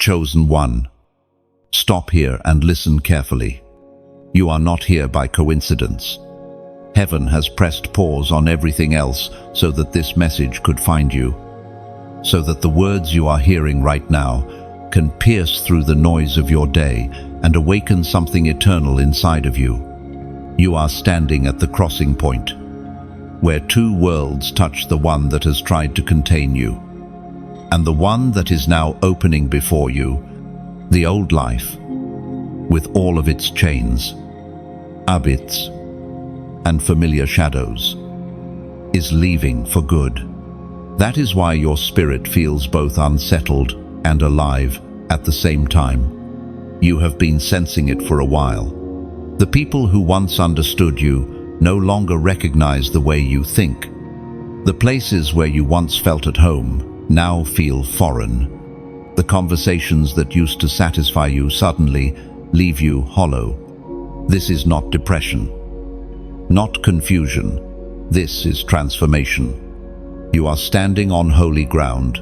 Chosen one, stop here and listen carefully. You are not here by coincidence. Heaven has pressed pause on everything else so that this message could find you, so that the words you are hearing right now can pierce through the noise of your day and awaken something eternal inside of you. You are standing at the crossing point, where two worlds touch the one that has tried to contain you, and the one that is now opening before you, the old life, with all of its chains, habits, and familiar shadows, is leaving for good. That is why your spirit feels both unsettled and alive at the same time. You have been sensing it for a while. The people who once understood you no longer recognize the way you think. The places where you once felt at home now feel foreign. The conversations that used to satisfy you suddenly leave you hollow. This is not depression, not confusion. This is transformation. You are standing on holy ground,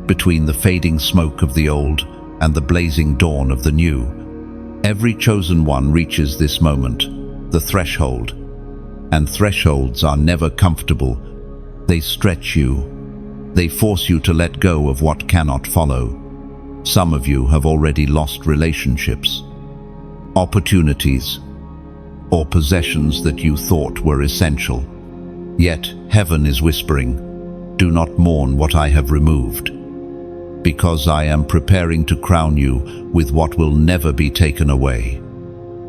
between the fading smoke of the old and the blazing dawn of the new. Every chosen one reaches this moment, the threshold. And thresholds are never comfortable. They stretch you. They force you to let go of what cannot follow. Some of you have already lost relationships, opportunities, or possessions that you thought were essential. Yet heaven is whispering, "Do not mourn what I have removed, because I am preparing to crown you with what will never be taken away."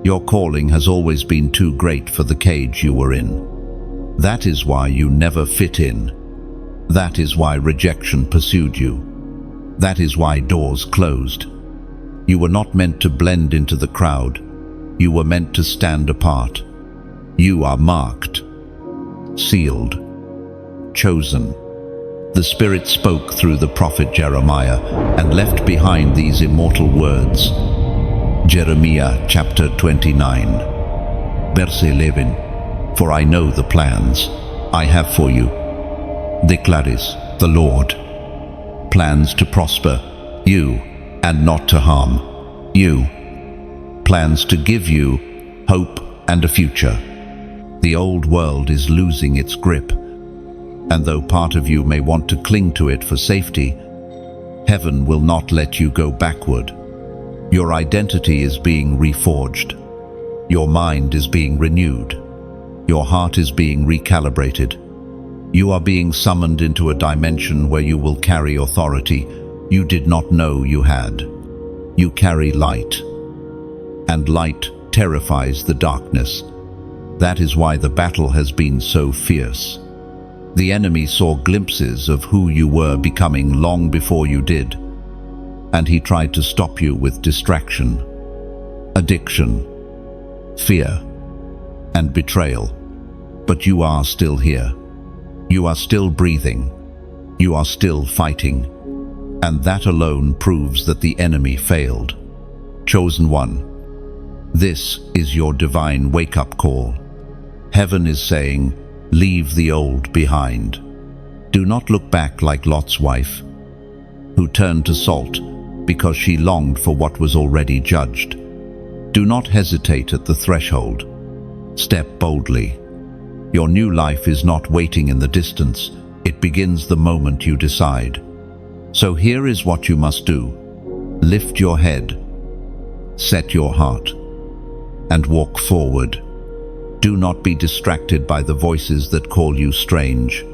Your calling has always been too great for the cage you were in. That is why you never fit in. That is why rejection pursued you. That is why doors closed. You were not meant to blend into the crowd. You were meant to stand apart. You are marked, sealed, chosen. The Spirit spoke through the prophet Jeremiah and left behind these immortal words. Jeremiah chapter 29, verse 11. For I know the plans I have for you, declares the Lord. Plans to prosper you and not to harm you. Plans to give you hope and a future. The old world is losing its grip, and though part of you may want to cling to it for safety, heaven will not let you go backward. Your identity is being reforged. Your mind is being renewed. Your heart is being recalibrated. You are being summoned into a dimension where you will carry authority you did not know you had. You carry light, and light terrifies the darkness. That is why the battle has been so fierce. The enemy saw glimpses of who you were becoming long before you did, and he tried to stop you with distraction, addiction, fear, and betrayal. But you are still here. You are still breathing. You are still fighting. And that alone proves that the enemy failed. Chosen one, this is your divine wake-up call. Heaven is saying, leave the old behind. Do not look back like Lot's wife, who turned to salt because she longed for what was already judged. Do not hesitate at the threshold. Step boldly. Your new life is not waiting in the distance. It begins the moment you decide. So here is what you must do. Lift your head, set your heart, and walk forward. Do not be distracted by the voices that call you strange,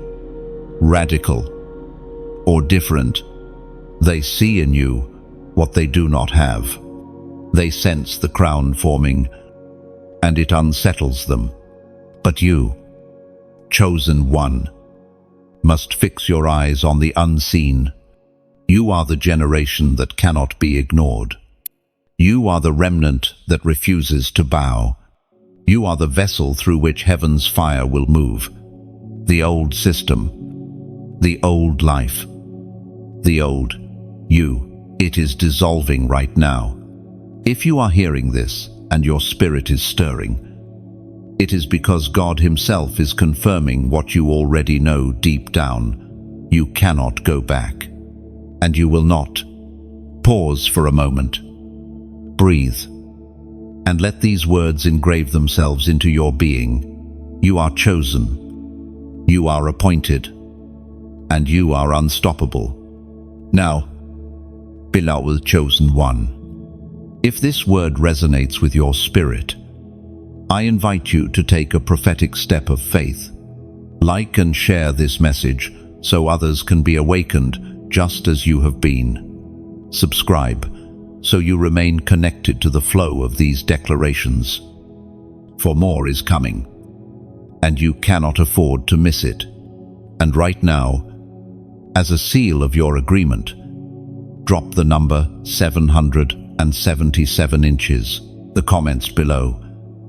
radical, or different. They see in you what they do not have. They sense the crown forming, and it unsettles them. But you, chosen one, must fix your eyes on the unseen. You are the generation that cannot be ignored. You are the remnant that refuses to bow. You are the vessel through which heaven's fire will move. The old system, the old life, the old you, it is dissolving right now. If you are hearing this and your spirit is stirring, it is because God Himself is confirming what you already know deep down. You cannot go back, and you will not. Pause for a moment. Breathe. And let these words engrave themselves into your being. You are chosen. You are appointed. And you are unstoppable. Now, beloved chosen one, if this word resonates with your spirit, I invite you to take a prophetic step of faith. Like and share this message so others can be awakened just as you have been. Subscribe so you remain connected to the flow of these declarations. For more is coming, and you cannot afford to miss it. And right now, as a seal of your agreement, drop the number 777 inches, the comments below.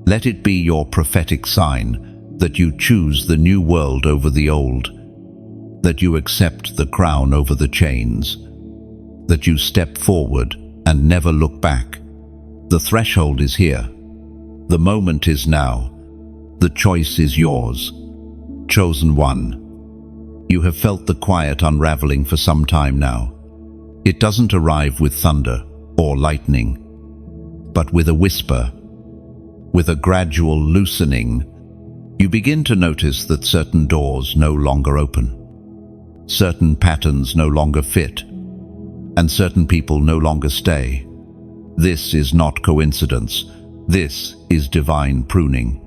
Let it be your prophetic sign that you choose the new world over the old, that you accept the crown over the chains, that you step forward and never look back. The threshold is here. The moment is now. The choice is yours. Chosen one. You have felt the quiet unraveling for some time now. It doesn't arrive with thunder or lightning, but with a whisper, with a gradual loosening. You begin to notice that certain doors no longer open, certain patterns no longer fit, and certain people no longer stay. This is not coincidence. This is divine pruning.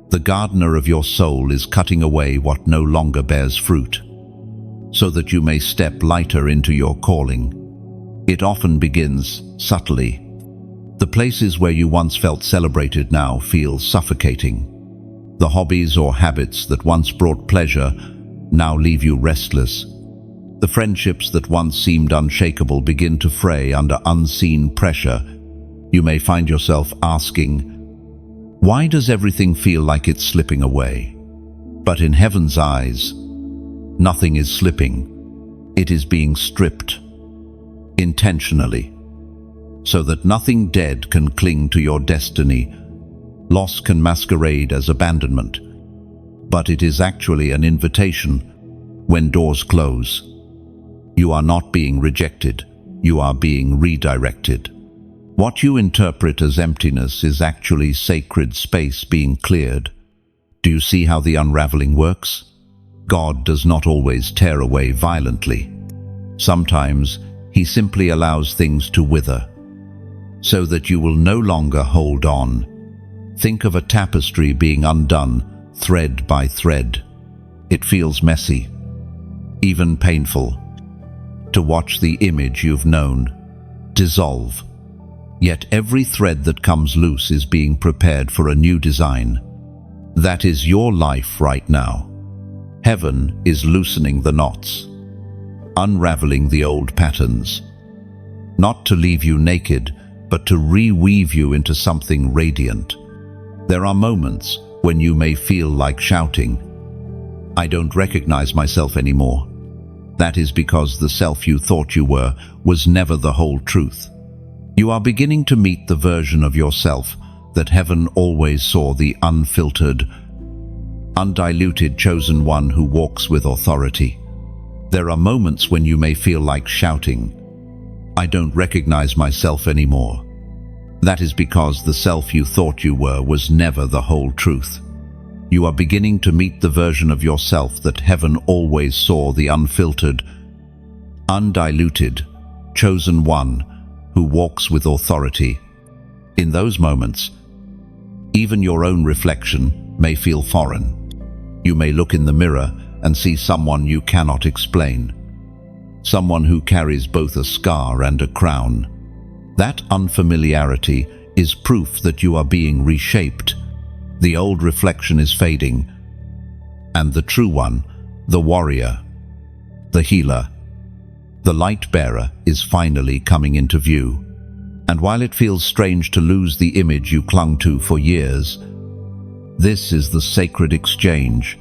The gardener of your soul is cutting away what no longer bears fruit, so that you may step lighter into your calling. It often begins subtly. The places where you once felt celebrated now feel suffocating. The hobbies or habits that once brought pleasure now leave you restless. The friendships that once seemed unshakable begin to fray under unseen pressure. You may find yourself asking, why does everything feel like it's slipping away? But in heaven's eyes, nothing is slipping. It is being stripped, intentionally, so that nothing dead can cling to your destiny. Loss can masquerade as abandonment, but it is actually an invitation. When doors close, you are not being rejected, you are being redirected. What you interpret as emptiness is actually sacred space being cleared. Do you see how the unraveling works? God does not always tear away violently. Sometimes He simply allows things to wither, so that you will no longer hold on. Think of a tapestry being undone, thread by thread. It feels messy, even painful, to watch the image you've known dissolve. Yet every thread that comes loose is being prepared for a new design. That is your life right now. Heaven is loosening the knots, unraveling the old patterns, not to leave you naked, but to reweave you into something radiant. There are moments when you may feel like shouting, I don't recognize myself anymore. That is because the self you thought you were was never the whole truth. You are beginning to meet the version of yourself that heaven always saw, the unfiltered, undiluted chosen one who walks with authority. There are moments when you may feel like shouting, I don't recognize myself anymore. That is because the self you thought you were was never the whole truth. You are beginning to meet the version of yourself that heaven always saw, the unfiltered, undiluted, chosen one who walks with authority. In those moments, even your own reflection may feel foreign. You may look in the mirror and see someone you cannot explain, someone who carries both a scar and a crown. That unfamiliarity is proof that you are being reshaped. The old reflection is fading, and the true one, the warrior, the healer, the light bearer, is finally coming into view. And while it feels strange to lose the image you clung to for years, this is the sacred exchange.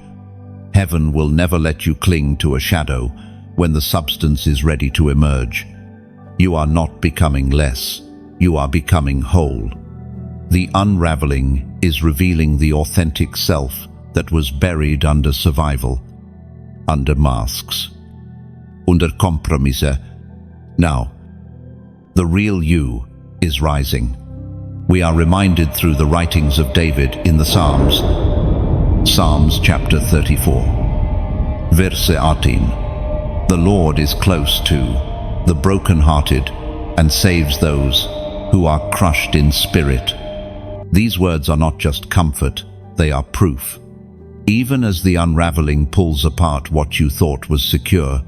Heaven will never let you cling to a shadow when the substance is ready to emerge. You are not becoming less, you are becoming whole. The unraveling is revealing the authentic self that was buried under survival, under masks, under Kompromisse. Now, The real you is rising. We are reminded through the writings of David in the Psalms. Psalms chapter 34. Verse 18. The Lord is close to the brokenhearted and saves those who are crushed in spirit. These words are not just comfort, they are proof. Even as the unraveling pulls apart what you thought was secure,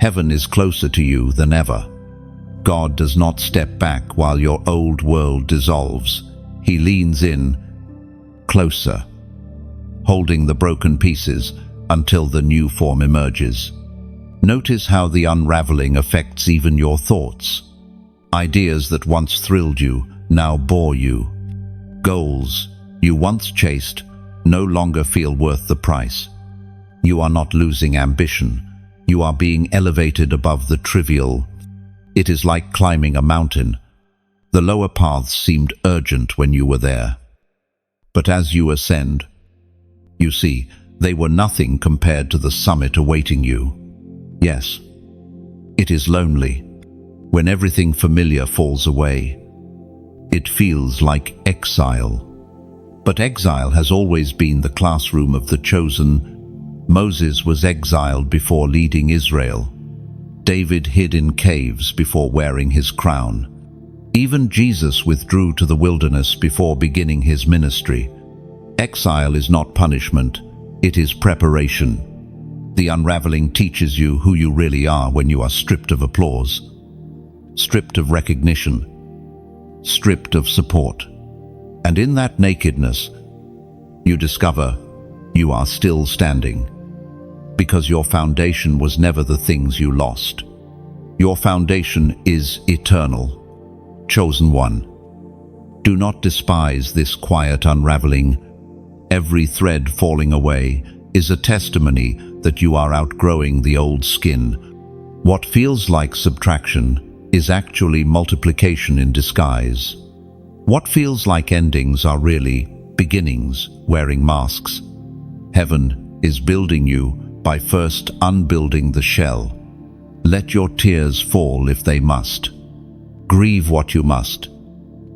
heaven is closer to you than ever. God does not step back while your old world dissolves. He leans in, closer, holding the broken pieces until the new form emerges. Notice how the unraveling affects even your thoughts. Ideas that once thrilled you now bore you. Goals you once chased no longer feel worth the price. You are not losing ambition. You are being elevated above the trivial. It is like climbing a mountain. The lower paths seemed urgent when you were there. But as you ascend, you see, they were nothing compared to the summit awaiting you. Yes, it is lonely. When everything familiar falls away, it feels like exile. But exile has always been the classroom of the chosen. Moses was exiled before leading Israel. David hid in caves before wearing his crown. Even Jesus withdrew to the wilderness before beginning his ministry. Exile is not punishment, it is preparation. The unraveling teaches you who you really are when you are stripped of applause, stripped of recognition, stripped of support. And in that nakedness, you discover you are still standing. Because your foundation was never the things you lost. Your foundation is eternal. Chosen one. Do not despise this quiet unraveling. Every thread falling away is a testimony that you are outgrowing the old skin. What feels like subtraction is actually multiplication in disguise. What feels like endings are really beginnings wearing masks. Heaven is building you by first unbuilding the shell. Let your tears fall if they must. Grieve what you must.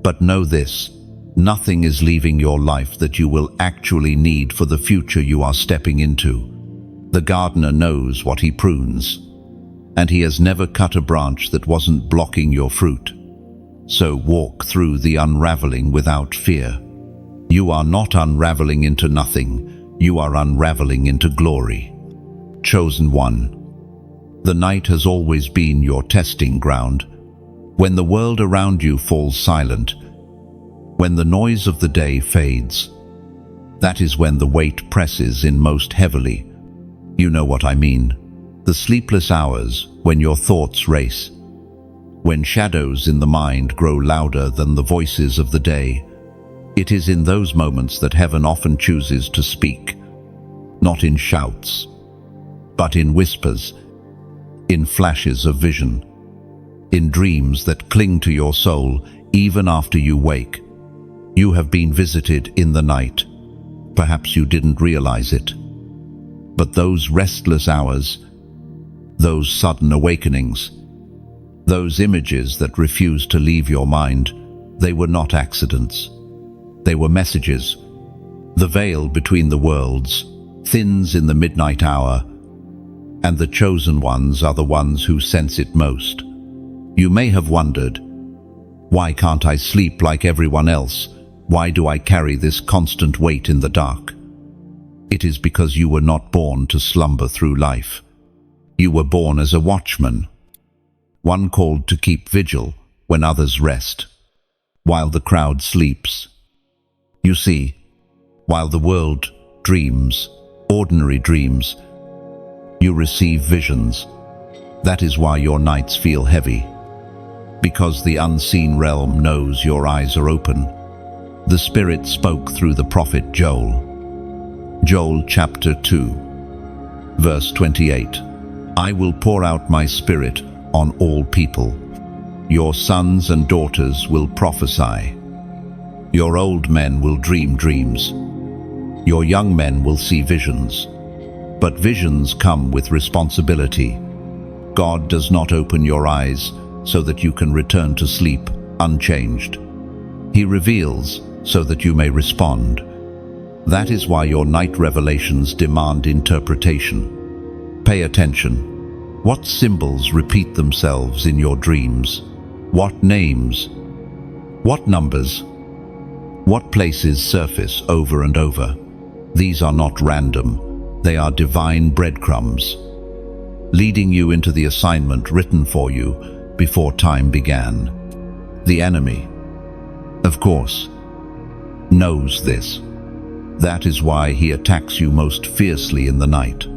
But know this, nothing is leaving your life that you will actually need for the future you are stepping into. The gardener knows what he prunes, and he has never cut a branch that wasn't blocking your fruit. So walk through the unraveling without fear. You are not unraveling into nothing, you are unraveling into glory. Chosen one. The night has always been your testing ground. When the world around you falls silent, when the noise of the day fades, that is when the weight presses in most heavily. You know what I mean. The sleepless hours when your thoughts race, when shadows in the mind grow louder than the voices of the day. It is in those moments that heaven often chooses to speak, not in shouts, but in whispers, in flashes of vision, in dreams that cling to your soul even after you wake. You have been visited in the night. Perhaps you didn't realize it. But those restless hours, those sudden awakenings, those images that refused to leave your mind, they were not accidents. They were messages. The veil between the worlds thins in the midnight hour, and the chosen ones are the ones who sense it most. You may have wondered, why can't I sleep like everyone else? Why do I carry this constant weight in the dark? It is because you were not born to slumber through life. You were born as a watchman, one called to keep vigil when others rest, while the crowd sleeps. You see, while the world dreams, ordinary dreams, you receive visions. That is why your nights feel heavy, because the unseen realm knows your eyes are open. The Spirit spoke through the prophet Joel. Joel chapter 2, verse 28. I will pour out my Spirit on all people. Your sons and daughters will prophesy. Your old men will dream dreams. Your young men will see visions. But visions come with responsibility. God does not open your eyes so that you can return to sleep unchanged. He reveals so that you may respond. That is why your night revelations demand interpretation. Pay attention. What symbols repeat themselves in your dreams? What names? What numbers? What places surface over and over? These are not random. They are divine breadcrumbs, leading you into the assignment written for you before time began. The enemy, of course, knows this. That is why he attacks you most fiercely in the night.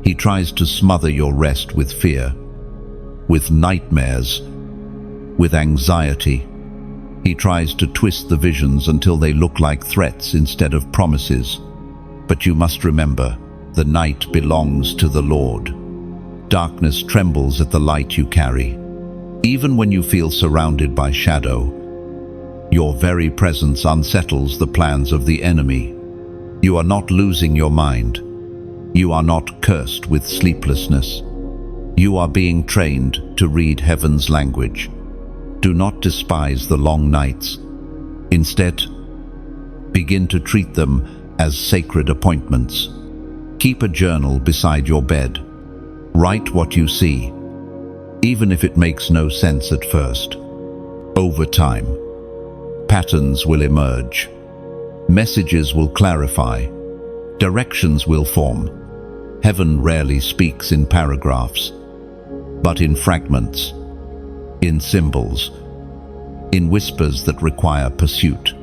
He tries to smother your rest with fear, with nightmares, with anxiety. He tries to twist the visions until they look like threats instead of promises. But you must remember, the night belongs to the Lord. Darkness trembles at the light you carry. Even when you feel surrounded by shadow, your very presence unsettles the plans of the enemy. You are not losing your mind. You are not cursed with sleeplessness. You are being trained to read heaven's language. Do not despise the long nights. Instead, begin to treat them as sacred appointments. Keep a journal beside your bed. Write what you see, even if it makes no sense at first. Over time, patterns will emerge. Messages will clarify. Directions will form. Heaven rarely speaks in paragraphs, but in fragments, in symbols, in whispers that require pursuit.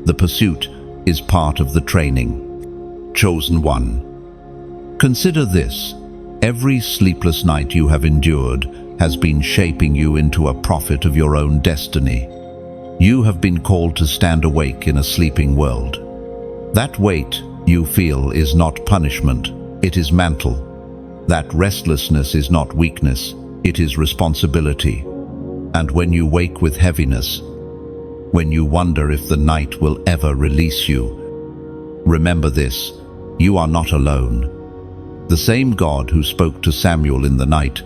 The pursuit is part of the training. Chosen one. Consider this. Every sleepless night you have endured has been shaping you into a prophet of your own destiny. You have been called to stand awake in a sleeping world. That weight you feel is not punishment, it is mantle. That restlessness is not weakness, it is responsibility. And when you wake with heaviness, when you wonder if the night will ever release you, remember this: you are not alone. The same God who spoke to Samuel in the night,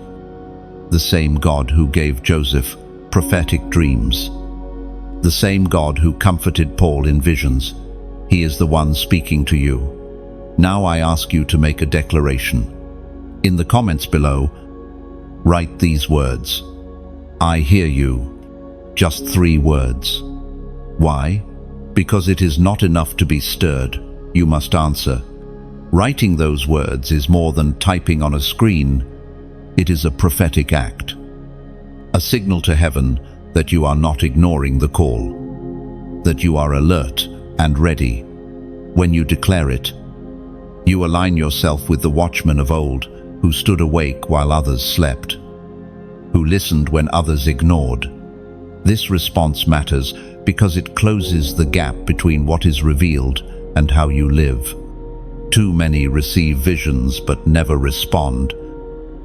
the same God who gave Joseph prophetic dreams, the same God who comforted Paul in visions, he is the one speaking to you. Now I ask you to make a declaration. In the comments below, write these words: I hear you. Just 3 words. Why? Because it is not enough to be stirred. You must answer. Writing those words is more than typing on a screen. It is a prophetic act, a signal to heaven that you are not ignoring the call, that you are alert and ready. When you declare it, you align yourself with the watchmen of old who stood awake while others slept, who listened when others ignored. This response matters because it closes the gap between what is revealed and how you live. Too many receive visions but never respond.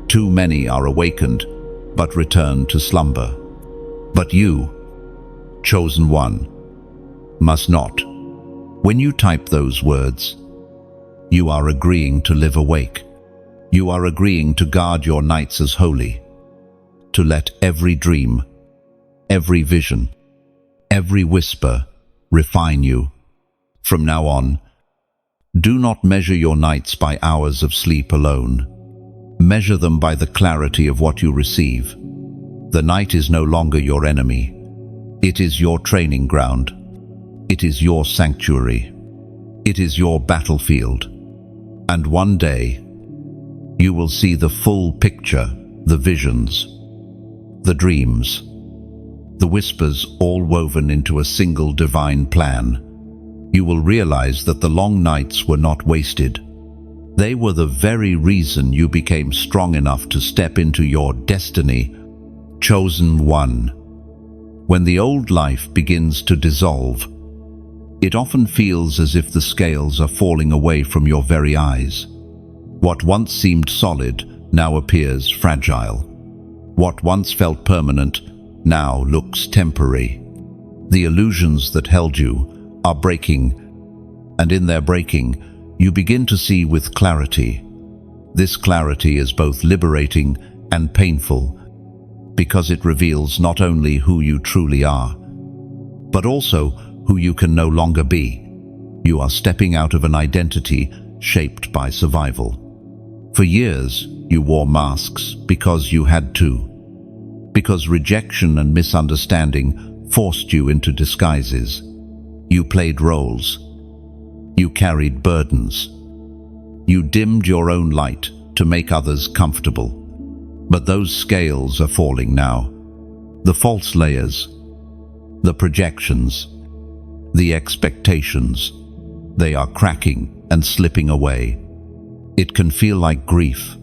Too many are awakened but return to slumber. But you, chosen one, must not. When you type those words, you are agreeing to live awake. You are agreeing to guard your nights as holy, to let every dream, every vision, every whisper refine you. From now on, do not measure your nights by hours of sleep alone. Measure them by the clarity of what you receive. The night is no longer your enemy. It is your training ground. It is your sanctuary. It is your battlefield. And one day, you will see the full picture, the visions, the dreams, the whispers all woven into a single divine plan. You will realize that the long nights were not wasted. They were the very reason you became strong enough to step into your destiny. Chosen one. When the old life begins to dissolve, it often feels as if the scales are falling away from your very eyes. What once seemed solid now appears fragile. What once felt permanent now looks temporary. The illusions that held you are breaking, and in their breaking, you begin to see with clarity. This clarity is both liberating and painful. because it reveals not only who you truly are, but also who you can no longer be. You are stepping out of an identity shaped by survival. For years, you wore masks because you had to, because rejection and misunderstanding forced you into disguises. You played roles. You carried burdens. You dimmed your own light to make others comfortable. But those scales are falling now. The false layers, the projections, the expectations, they are cracking and slipping away. It can feel like grief,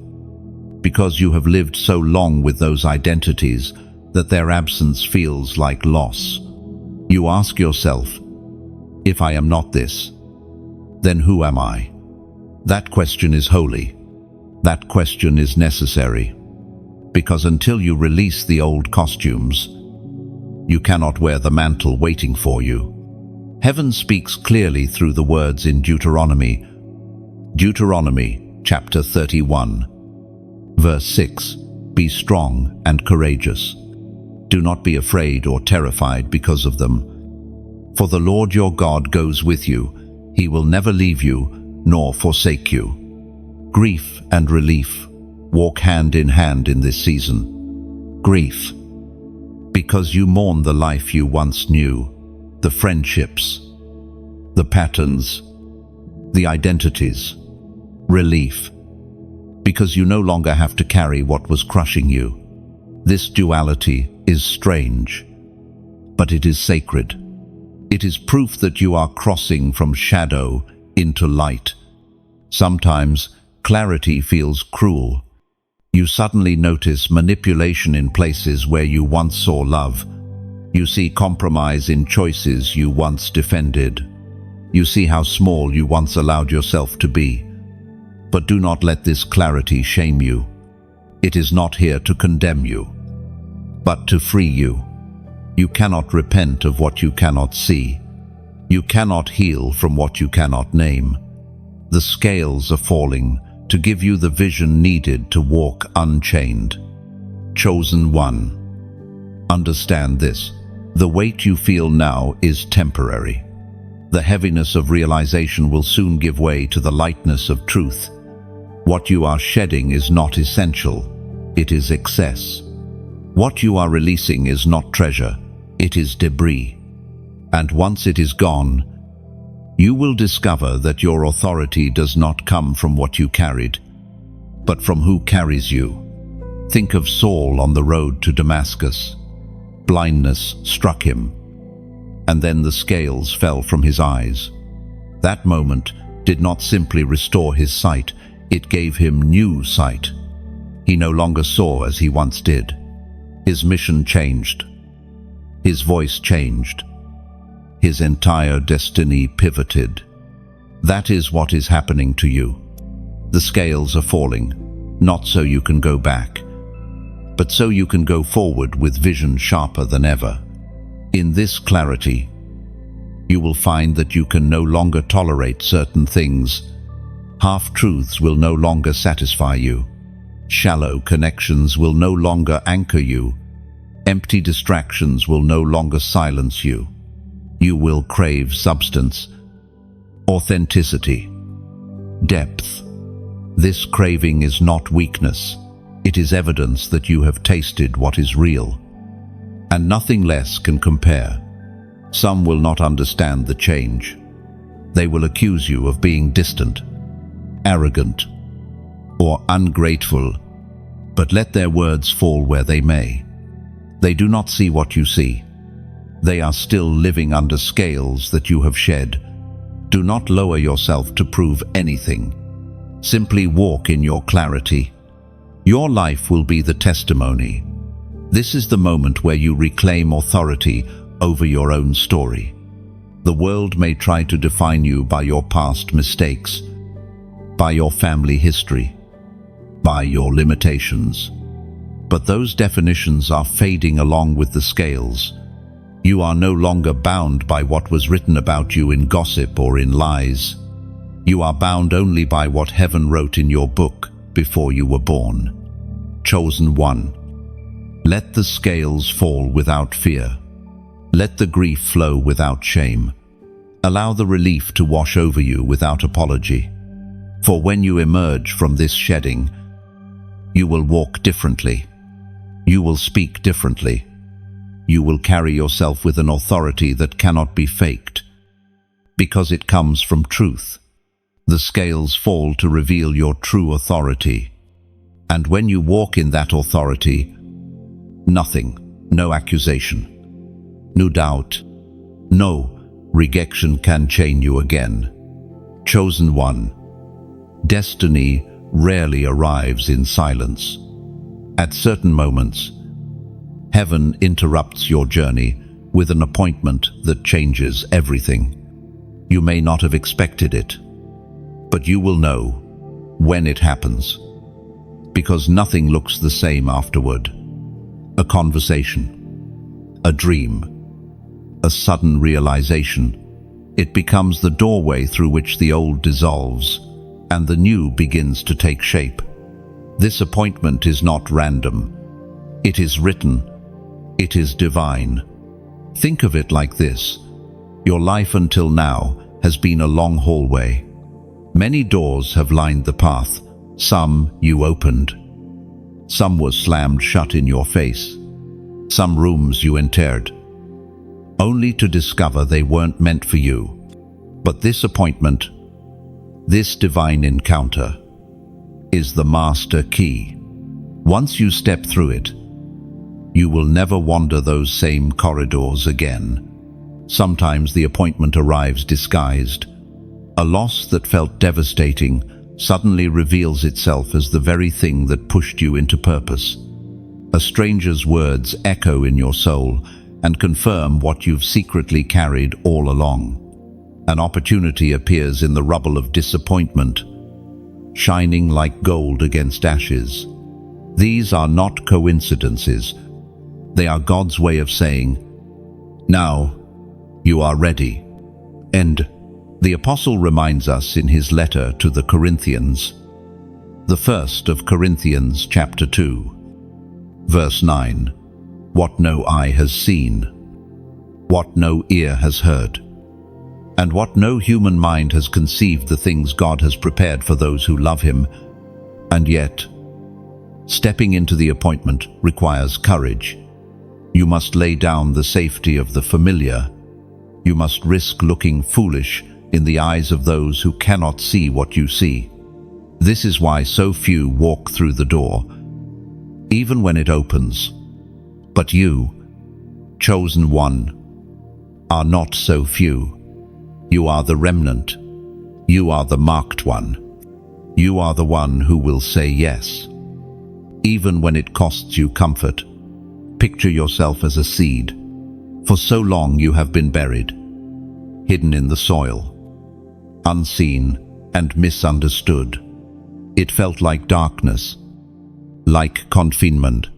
because you have lived so long with those identities that their absence feels like loss. You ask yourself, if I am not this, then who am I? That question is holy. That question is necessary. Because until you release the old costumes, you cannot wear the mantle waiting for you. Heaven speaks clearly through the words in Deuteronomy. Deuteronomy chapter 31, verse 6. Be strong and courageous. Do not be afraid or terrified because of them. For the Lord your God goes with you. He will never leave you nor forsake you. Grief and relief walk hand in hand in this season. Grief, because you mourn the life you once knew, the friendships, the patterns, the identities. Relief, because you no longer have to carry what was crushing you. This duality is strange, but it is sacred. It is proof that you are crossing from shadow into light. Sometimes clarity feels cruel. You suddenly notice manipulation in places where you once saw love. You see compromise in choices you once defended. You see how small you once allowed yourself to be. But do not let this clarity shame you. It is not here to condemn you, but to free you. You cannot repent of what you cannot see. You cannot heal from what you cannot name. The scales are falling to give you the vision needed to walk unchained. Chosen one. Understand this. The weight you feel now is temporary. The heaviness of realization will soon give way to the lightness of truth. What you are shedding is not essential. It is excess. What you are releasing is not treasure. It is debris. And once it is gone, you will discover that your authority does not come from what you carried, but from who carries you. Think of Saul on the road to Damascus. Blindness struck him, and then the scales fell from his eyes. That moment did not simply restore his sight, it gave him new sight. He no longer saw as he once did. His mission changed. His voice changed. His entire destiny pivoted. That is what is happening to you. The scales are falling, not so you can go back, but so you can go forward with vision sharper than ever. In this clarity, you will find that you can no longer tolerate certain things. Half-truths will no longer satisfy you. Shallow connections will no longer anchor you. Empty distractions will no longer silence you. You will crave substance, authenticity, depth. This craving is not weakness. It is evidence that you have tasted what is real, and nothing less can compare. Some will not understand the change. They will accuse you of being distant, arrogant, or ungrateful, but let their words fall where they may. They do not see what you see. They are still living under scales that you have shed. Do not lower yourself to prove anything. Simply walk in your clarity. Your life will be the testimony. This is the moment where you reclaim authority over your own story. The world may try to define you by your past mistakes, by your family history, by your limitations. But those definitions are fading along with the scales. You are no longer bound by what was written about you in gossip or in lies. You are bound only by what heaven wrote in your book before you were born. Chosen one. Let the scales fall without fear. Let the grief flow without shame. Allow the relief to wash over you without apology. For when you emerge from this shedding, you will walk differently. You will speak differently. You will carry yourself with an authority that cannot be faked, because it comes from truth. The scales fall to reveal your true authority. And when you walk in that authority, nothing, no accusation, no doubt, no rejection can chain you again. Chosen one. Destiny rarely arrives in silence. At certain moments, heaven interrupts your journey with an appointment that changes everything. You may not have expected it, but you will know when it happens, because nothing looks the same afterward. A conversation, a dream, a sudden realization. It becomes the doorway through which the old dissolves and the new begins to take shape. This appointment is not random. It is written. It is divine. Think of it like this. Your life until now has been a long hallway. Many doors have lined the path. Some you opened. Some were slammed shut in your face. Some rooms you entered, only to discover they weren't meant for you. But this appointment, this divine encounter, is the master key. Once you step through it, you will never wander those same corridors again. Sometimes the appointment arrives disguised. A loss that felt devastating suddenly reveals itself as the very thing that pushed you into purpose. A stranger's words echo in your soul and confirm what you've secretly carried all along. An opportunity appears in the rubble of disappointment, shining like gold against ashes. These are not coincidences. They are God's way of saying, "Now, you are ready." And the apostle reminds us in his letter to the Corinthians, the first of Corinthians chapter 2, verse 9, "What no eye has seen, what no ear has heard, and what no human mind has conceived, the things God has prepared for those who love him." And yet, stepping into the appointment requires courage. You must lay down the safety of the familiar. You must risk looking foolish in the eyes of those who cannot see what you see. This is why so few walk through the door, even when it opens. But you, chosen one, are not so few. You are the remnant. You are the marked one. You are the one who will say yes, even when it costs you comfort. Picture yourself as a seed. For so long you have been buried, hidden in the soil, unseen and misunderstood. It felt like darkness, like confinement.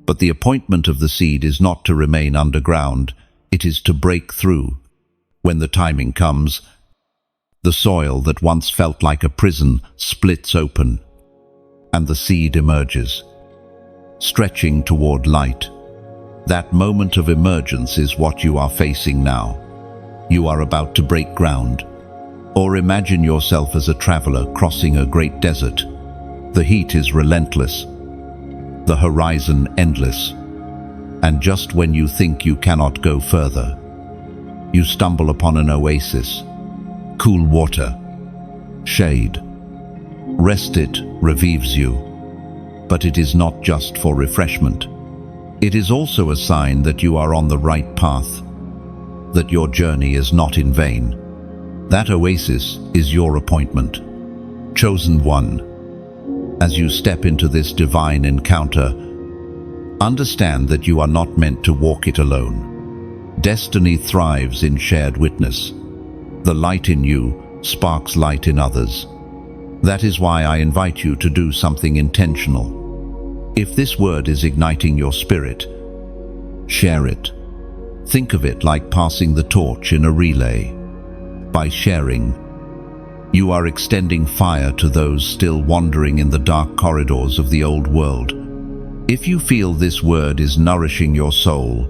But the appointment of the seed is not to remain underground, it is to break through. When the timing comes, the soil that once felt like a prison splits open, and the seed emerges, stretching toward light. That moment of emergence is what you are facing now. You are about to break ground. Or imagine yourself as a traveler crossing a great desert. The heat is relentless, the horizon endless, and just when you think you cannot go further, you stumble upon an oasis. Cool water, shade. Rest it revives you. But it is not just for refreshment. It is also a sign that you are on the right path, that your journey is not in vain. That oasis is your appointment. Chosen one. As you step into this divine encounter, understand that you are not meant to walk it alone. Destiny thrives in shared witness. The light in you sparks light in others. That is why I invite you to do something intentional. If this word is igniting your spirit, share it. Think of it like passing the torch in a relay. By sharing, you are extending fire to those still wandering in the dark corridors of the old world. If you feel this word is nourishing your soul,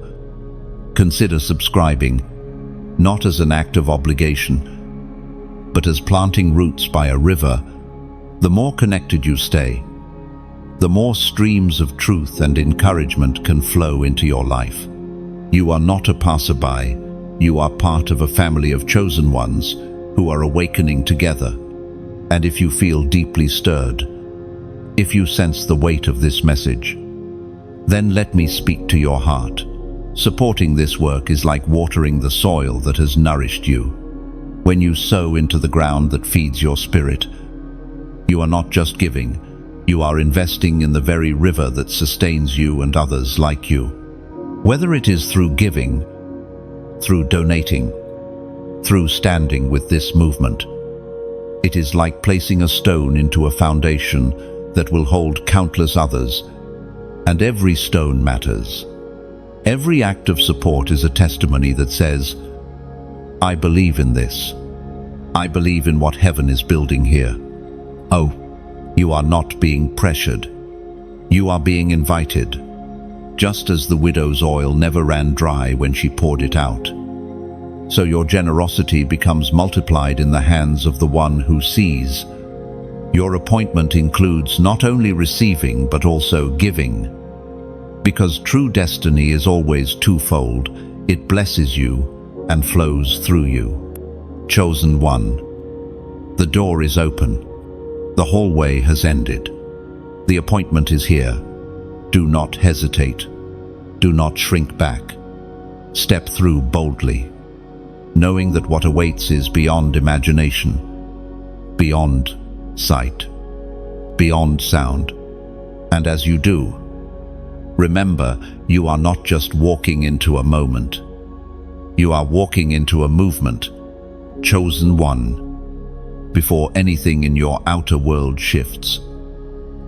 consider subscribing, not as an act of obligation, but as planting roots by a river. The more connected you stay, the more streams of truth and encouragement can flow into your life. You are not a passerby, you are part of a family of chosen ones who are awakening together. And if you feel deeply stirred, if you sense the weight of this message, then let me speak to your heart. Supporting this work is like watering the soil that has nourished you. When you sow into the ground that feeds your spirit, you are not just giving, you are investing in the very river that sustains you and others like you. Whether it is through giving, through donating, through standing with this movement, it is like placing a stone into a foundation that will hold countless others, and every stone matters. Every act of support is a testimony that says, I believe in this. I believe in what heaven is building here. Oh, you are not being pressured. You are being invited, just as the widow's oil never ran dry when she poured it out. So your generosity becomes multiplied in the hands of the one who sees. Your appointment includes not only receiving but also giving. Because true destiny is always twofold, it blesses you and flows through you. Chosen one. The door is open. The hallway has ended. The appointment is here. Do not hesitate. Do not shrink back. Step through boldly, knowing that what awaits is beyond imagination, beyond sight, beyond sound. And as you do, remember, you are not just walking into a moment. You are walking into a movement, chosen one. Before anything in your outer world shifts,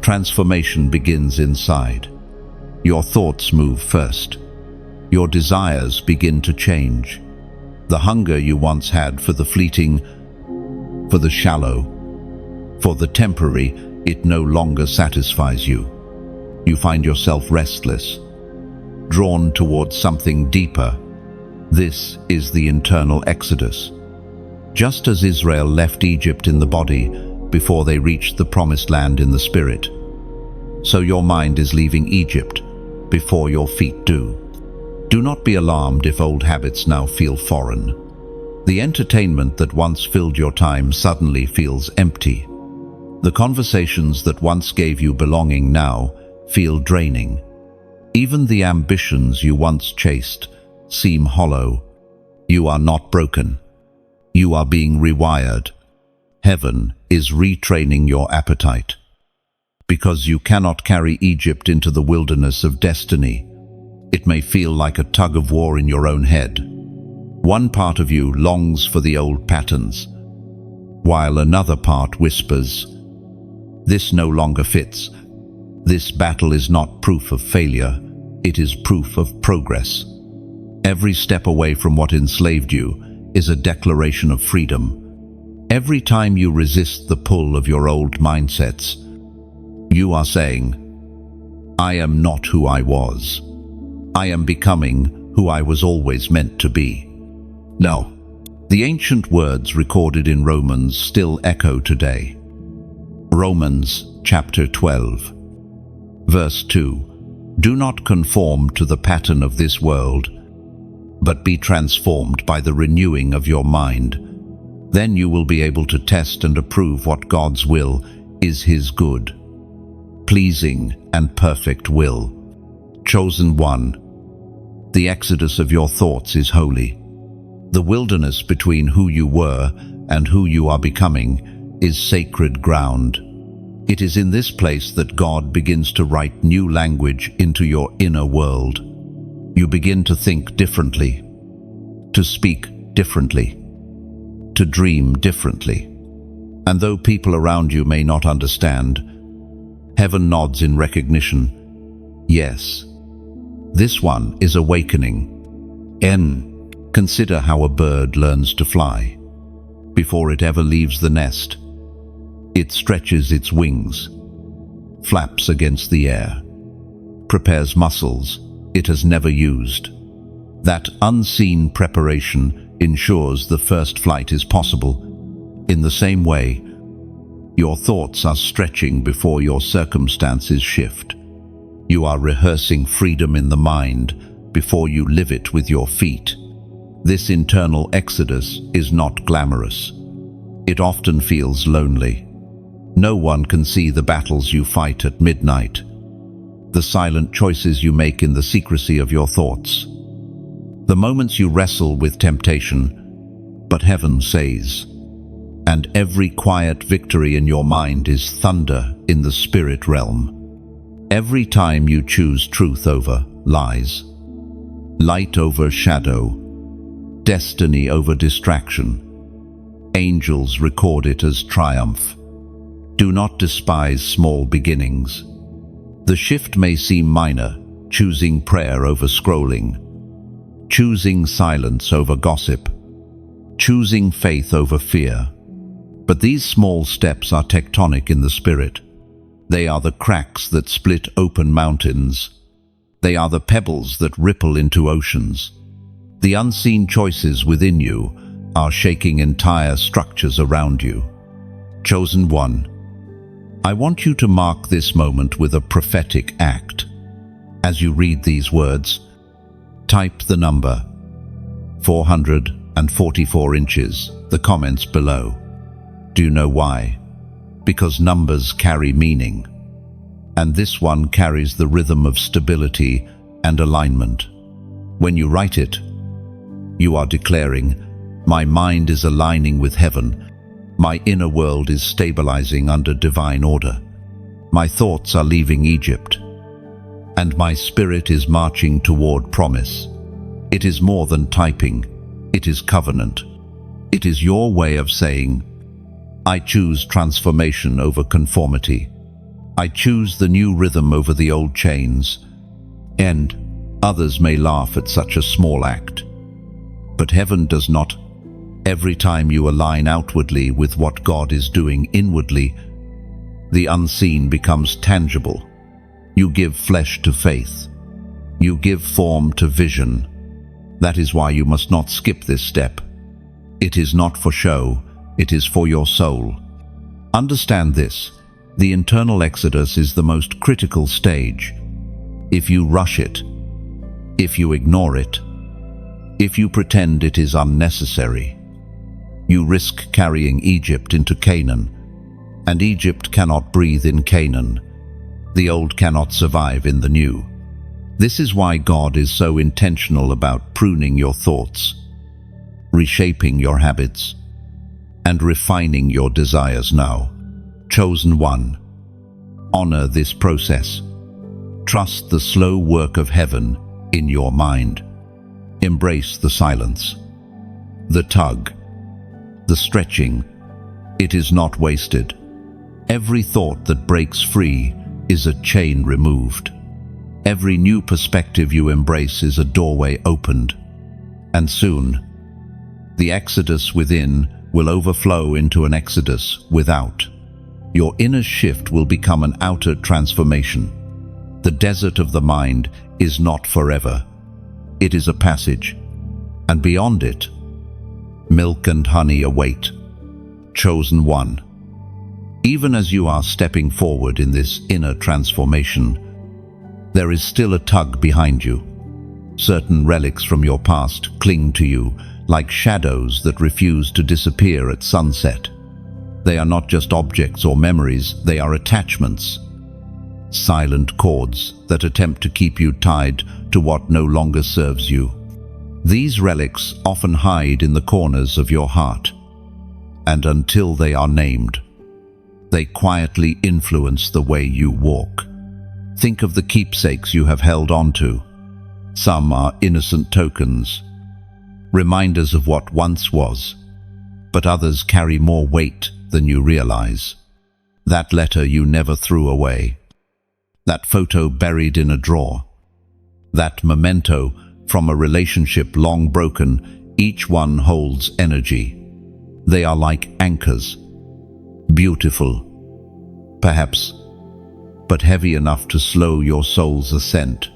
transformation begins inside. Your thoughts move first. Your desires begin to change. The hunger you once had for the fleeting, for the shallow, for the temporary, it no longer satisfies you. You find yourself restless, drawn towards something deeper. This is the internal exodus. Just as Israel left Egypt in the body before they reached the promised land in the spirit, so your mind is leaving Egypt before your feet do. Do not be alarmed if old habits now feel foreign. The entertainment that once filled your time suddenly feels empty. The conversations that once gave you belonging now feel draining. Even the ambitions you once chased seem hollow. You are not broken. You are being rewired. Heaven is retraining your appetite. Because you cannot carry Egypt into the wilderness of destiny. It may feel like a tug of war in your own head. One part of you longs for the old patterns, while another part whispers, this no longer fits. This battle is not proof of failure, it is proof of progress. Every step away from what enslaved you is a declaration of freedom. Every time you resist the pull of your old mindsets, you are saying, I am not who I was. I am becoming who I was always meant to be. No, the ancient words recorded in Romans still echo today. Romans chapter 12, verse 2. Do not conform to the pattern of this world, but be transformed by the renewing of your mind. Then you will be able to test and approve what God's will is, His good, pleasing and perfect will. Chosen one. The exodus of your thoughts is holy. The wilderness between who you were and who you are becoming is sacred ground. It is in this place that God begins to write new language into your inner world. You begin to think differently, to speak differently, to dream differently. And though people around you may not understand, heaven nods in recognition. Yes, this one is awakening. Consider how a bird learns to fly. Before it ever leaves the nest, it stretches its wings, flaps against the air, prepares muscles it has never used. That unseen preparation ensures the first flight is possible. In the same way, your thoughts are stretching before your circumstances shift. You are rehearsing freedom in the mind before you live it with your feet. This internal exodus is not glamorous. It often feels lonely. No one can see the battles you fight at midnight, the silent choices you make in the secrecy of your thoughts, the moments you wrestle with temptation, but heaven says, and every quiet victory in your mind is thunder in the spirit realm. Every time you choose truth over lies, light over shadow, destiny over distraction, angels record it as triumph. Do not despise small beginnings. The shift may seem minor, choosing prayer over scrolling, choosing silence over gossip, choosing faith over fear. But these small steps are tectonic in the spirit. They are the cracks that split open mountains. They are the pebbles that ripple into oceans. The unseen choices within you are shaking entire structures around you. Chosen one, I want you to mark this moment with a prophetic act. As you read these words, type the number 444 inches, the comments below. Do you know why? Because numbers carry meaning. And this one carries the rhythm of stability and alignment. When you write it, you are declaring, my mind is aligning with heaven. My inner world is stabilizing under divine order. My thoughts are leaving Egypt, and my spirit is marching toward promise. It is more than typing. It is covenant. It is your way of saying, I choose transformation over conformity. I choose the new rhythm over the old chains. And others may laugh at such a small act, but heaven does not. Every time you align outwardly with what God is doing inwardly, the unseen becomes tangible. You give flesh to faith. You give form to vision. That is why you must not skip this step. It is not for show, it is for your soul. Understand this, the internal exodus is the most critical stage. If you rush it, if you ignore it, if you pretend it is unnecessary, you risk carrying Egypt into Canaan, and Egypt cannot breathe in Canaan. The old cannot survive in the new. This is why God is so intentional about pruning your thoughts, reshaping your habits, and refining your desires now. Chosen one, honor this process. Trust the slow work of heaven in your mind. Embrace the silence, the tug, the stretching. It is not wasted. Every thought that breaks free is a chain removed. Every new perspective you embrace is a doorway opened. And soon, the exodus within will overflow into an exodus without. Your inner shift will become an outer transformation. The desert of the mind is not forever. It is a passage, and beyond it, milk and honey await. Chosen one. Even as you are stepping forward in this inner transformation, there is still a tug behind you. Certain relics from your past cling to you like shadows that refuse to disappear at sunset. They are not just objects or memories, they are attachments. Silent cords that attempt to keep you tied to what no longer serves you. These relics often hide in the corners of your heart, and until they are named, they quietly influence the way you walk. Think of the keepsakes you have held on to. Some are innocent tokens, reminders of what once was, but others carry more weight than you realize. That letter you never threw away, that photo buried in a drawer, that memento from a relationship long broken, each one holds energy. They are like anchors, beautiful, perhaps, but heavy enough to slow your soul's ascent.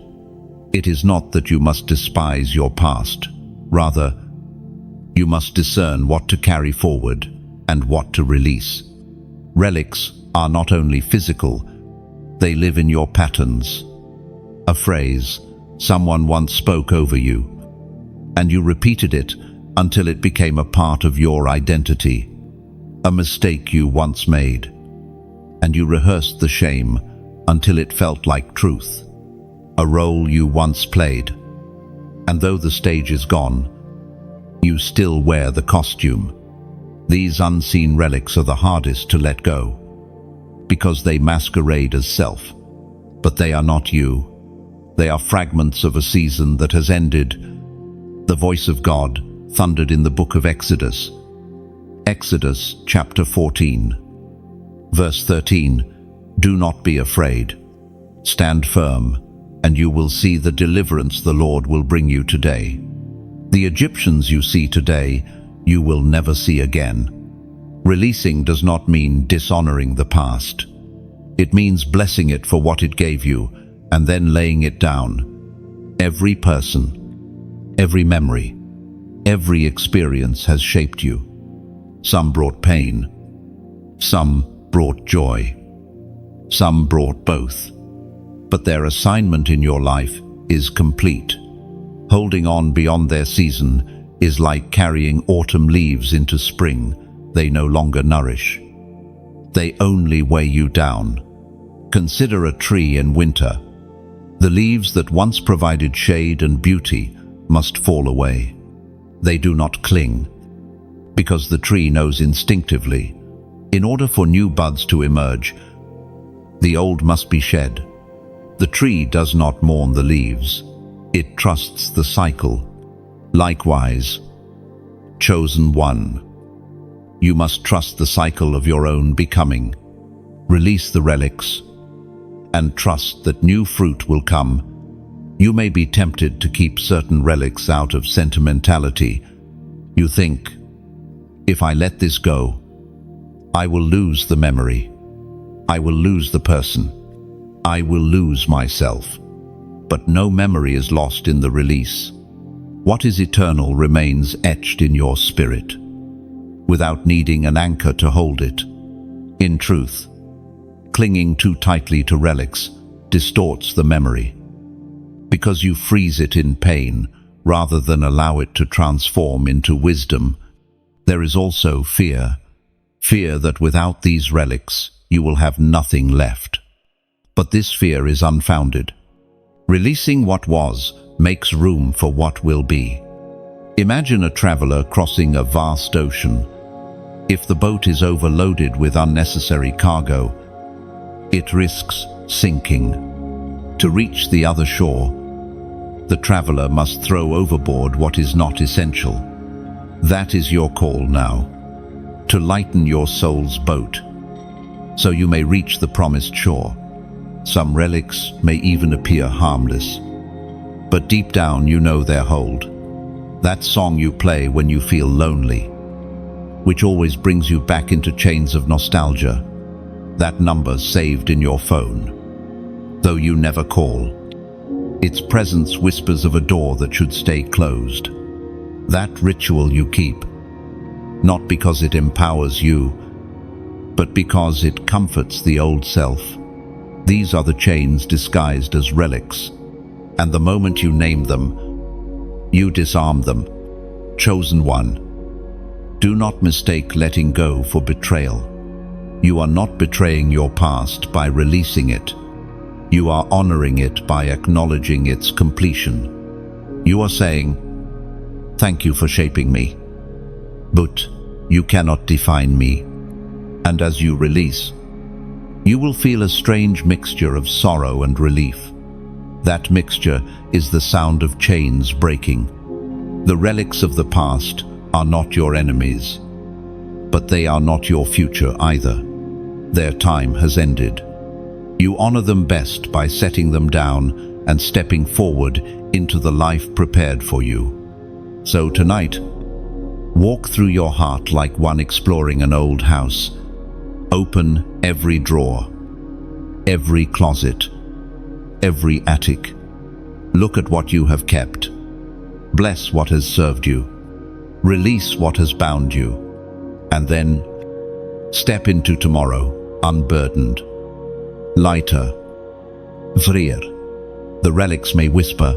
It is not that you must despise your past. Rather, you must discern what to carry forward and what to release. Relics are not only physical, they live in your patterns. A phrase someone once spoke over you, and you repeated it until it became a part of your identity. A mistake you once made, and you rehearsed the shame until it felt like truth. A role you once played, and though the stage is gone, you still wear the costume. These unseen relics are the hardest to let go, because they masquerade as self. But they are not you. They are fragments of a season that has ended. The voice of God thundered in the book of Exodus. Exodus chapter 14, verse 13. Do not be afraid. Stand firm, and you will see the deliverance the Lord will bring you today. The Egyptians you see today, you will never see again. Releasing does not mean dishonoring the past. It means blessing it for what it gave you and then laying it down. Every person, every memory, every experience has shaped you. Some brought pain, some brought joy, some brought both. But their assignment in your life is complete. Holding on beyond their season is like carrying autumn leaves into spring. They no longer nourish. They only weigh you down. Consider a tree in winter. The leaves that once provided shade and beauty must fall away. They do not cling, because the tree knows instinctively, in order for new buds to emerge, the old must be shed. The tree does not mourn the leaves. It trusts the cycle. Likewise, chosen one, you must trust the cycle of your own becoming. Release the relics and trust that new fruit will come. You may be tempted to keep certain relics out of sentimentality. You think, if I let this go, I will lose the memory. I will lose the person. I will lose myself. But no memory is lost in the release. What is eternal remains etched in your spirit, without needing an anchor to hold it. In truth, clinging too tightly to relics distorts the memory, because you freeze it in pain rather than allow it to transform into wisdom. There is also fear that without these relics you will have nothing left. But this fear is unfounded. Releasing what was makes room for what will be. Imagine a traveler crossing a vast ocean. If the boat is overloaded with unnecessary cargo, it risks sinking. To reach the other shore, the traveler must throw overboard what is not essential. That is your call now, to lighten your soul's boat, so you may reach the promised shore. Some relics may even appear harmless, but deep down you know their hold. That song you play when you feel lonely, which always brings you back into chains of nostalgia. That number saved in your phone, though you never call. Its presence whispers of a door that should stay closed. That ritual you keep, not because it empowers you, but because it comforts the old self. These are the chains disguised as relics, and the moment you name them, you disarm them. Chosen one, do not mistake letting go for betrayal. You are not betraying your past by releasing it. You are honoring it by acknowledging its completion. You are saying, "Thank you for shaping me, but you cannot define me." And as you release, you will feel a strange mixture of sorrow and relief. That mixture is the sound of chains breaking. The relics of the past are not your enemies, but they are not your future either. Their time has ended. You honor them best by setting them down and stepping forward into the life prepared for you. So tonight, walk through your heart like one exploring an old house. Open every drawer, every closet, every attic. Look at what you have kept. Bless what has served you. Release what has bound you. And then step into tomorrow, unburdened. Lighter. Vrier. The relics may whisper,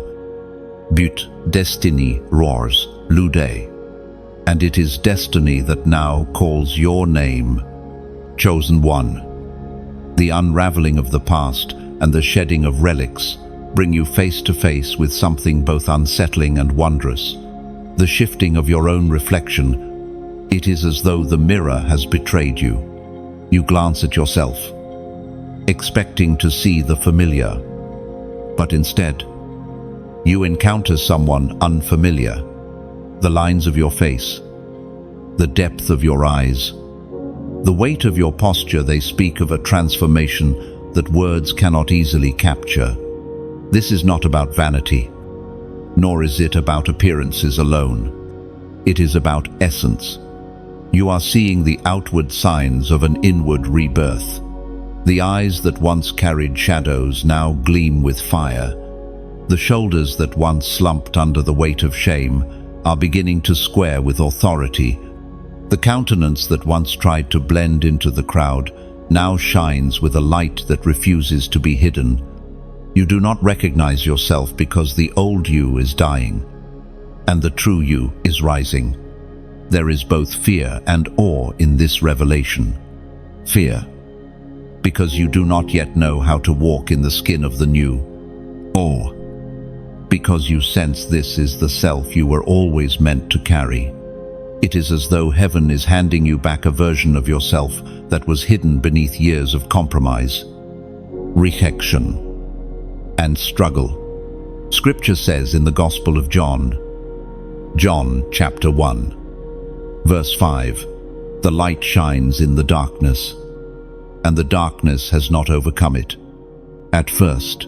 but destiny roars, Lude. And it is destiny that now calls your name, chosen one. The unraveling of the past and the shedding of relics bring you face to face with something both unsettling and wondrous. The shifting of your own reflection. It is as though the mirror has betrayed you. You glance at yourself, expecting to see the familiar, but instead, you encounter someone unfamiliar. The lines of your face, the depth of your eyes, the weight of your posture, they speak of a transformation that words cannot easily capture. This is not about vanity, nor is it about appearances alone. It is about essence. You are seeing the outward signs of an inward rebirth. The eyes that once carried shadows now gleam with fire. The shoulders that once slumped under the weight of shame are beginning to square with authority. The countenance that once tried to blend into the crowd now shines with a light that refuses to be hidden. You do not recognize yourself because the old you is dying, and the true you is rising. There is both fear and awe in this revelation. Fear, because you do not yet know how to walk in the skin of the new. Awe, because you sense this is the self you were always meant to carry. It is as though heaven is handing you back a version of yourself that was hidden beneath years of compromise, rejection, and struggle. Scripture says in the Gospel of John, John chapter 1, verse 5, "The light shines in the darkness, and the darkness has not overcome it." At first,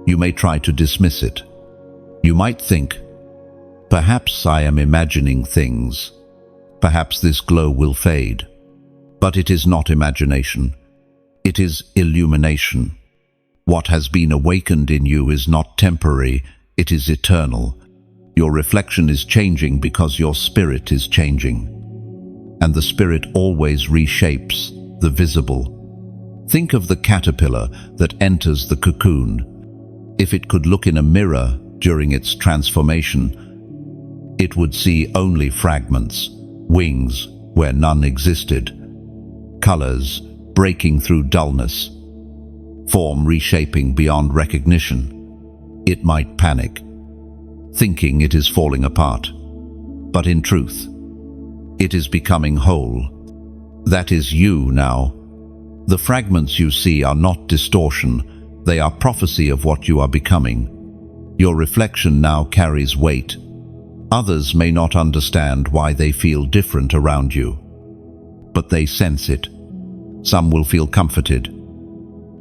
you may try to dismiss it. You might think, perhaps I am imagining things. Perhaps this glow will fade. But it is not imagination. It is illumination. What has been awakened in you is not temporary, it is eternal. Your reflection is changing because your spirit is changing. And the spirit always reshapes the visible. Think of the caterpillar that enters the cocoon. If it could look in a mirror during its transformation, it would see only fragments, wings where none existed, colors breaking through dullness, form reshaping beyond recognition. It might panic, thinking it is falling apart. But in truth, it is becoming whole. That is you now. The fragments you see are not distortion, they are prophecy of what you are becoming. Your reflection now carries weight. Others may not understand why they feel different around you, but they sense it. Some will feel comforted,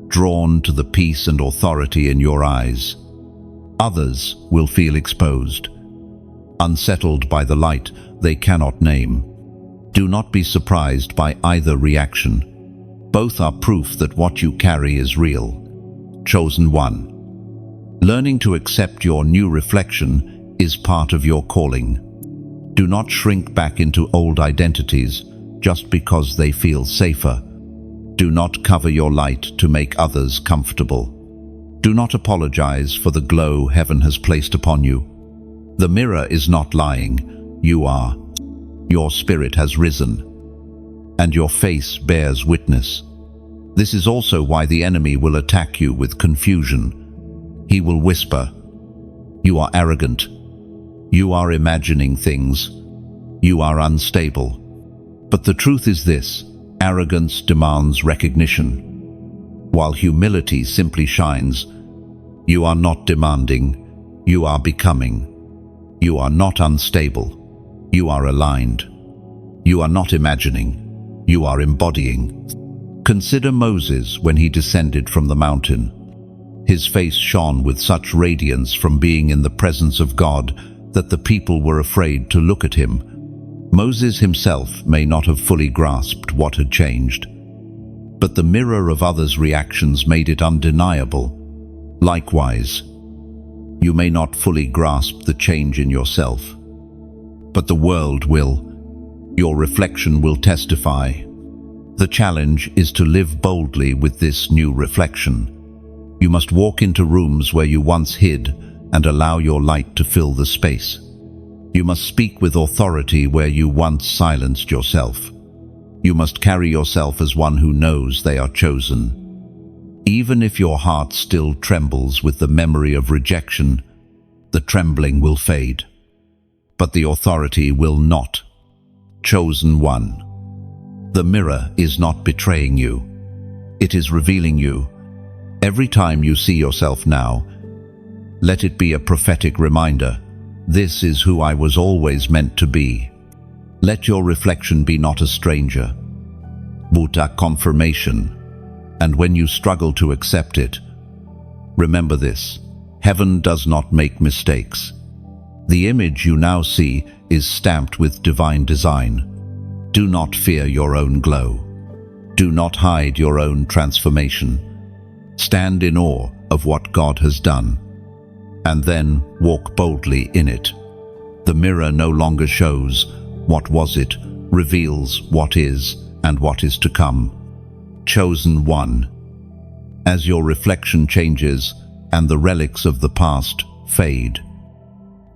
drawn to the peace and authority in your eyes. Others will feel exposed, unsettled by the light they cannot name. Do not be surprised by either reaction. Both are proof that what you carry is real. Chosen one. Learning to accept your new reflection is part of your calling. Do not shrink back into old identities just because they feel safer. Do not cover your light to make others comfortable. Do not apologize for the glow heaven has placed upon you. The mirror is not lying. You are. Your spirit has risen, and your face bears witness. This is also why the enemy will attack you with confusion. He will whisper, "You are arrogant. You are imagining things. You are unstable." But the truth is this: arrogance demands recognition, while humility simply shines. You are not demanding, you are becoming. You are not unstable, you are aligned. You are not imagining, you are embodying. Consider Moses when he descended from the mountain. His face shone with such radiance from being in the presence of God that the people were afraid to look at him. Moses himself may not have fully grasped what had changed, but the mirror of others' reactions made it undeniable. Likewise, you may not fully grasp the change in yourself, but the world will. Your reflection will testify. The challenge is to live boldly with this new reflection. You must walk into rooms where you once hid and allow your light to fill the space. You must speak with authority where you once silenced yourself. You must carry yourself as one who knows they are chosen. Even if your heart still trembles with the memory of rejection, the trembling will fade, but the authority will not. Chosen one. The mirror is not betraying you. It is revealing you. Every time you see yourself now, let it be a prophetic reminder. This is who I was always meant to be. Let your reflection be not a stranger, but a confirmation. And when you struggle to accept it, remember this: heaven does not make mistakes. The image you now see is stamped with divine design. Do not fear your own glow. Do not hide your own transformation. Stand in awe of what God has done, and then walk boldly in it. The mirror no longer shows what was it, reveals what is and what is to come. Chosen one. As your reflection changes and the relics of the past fade,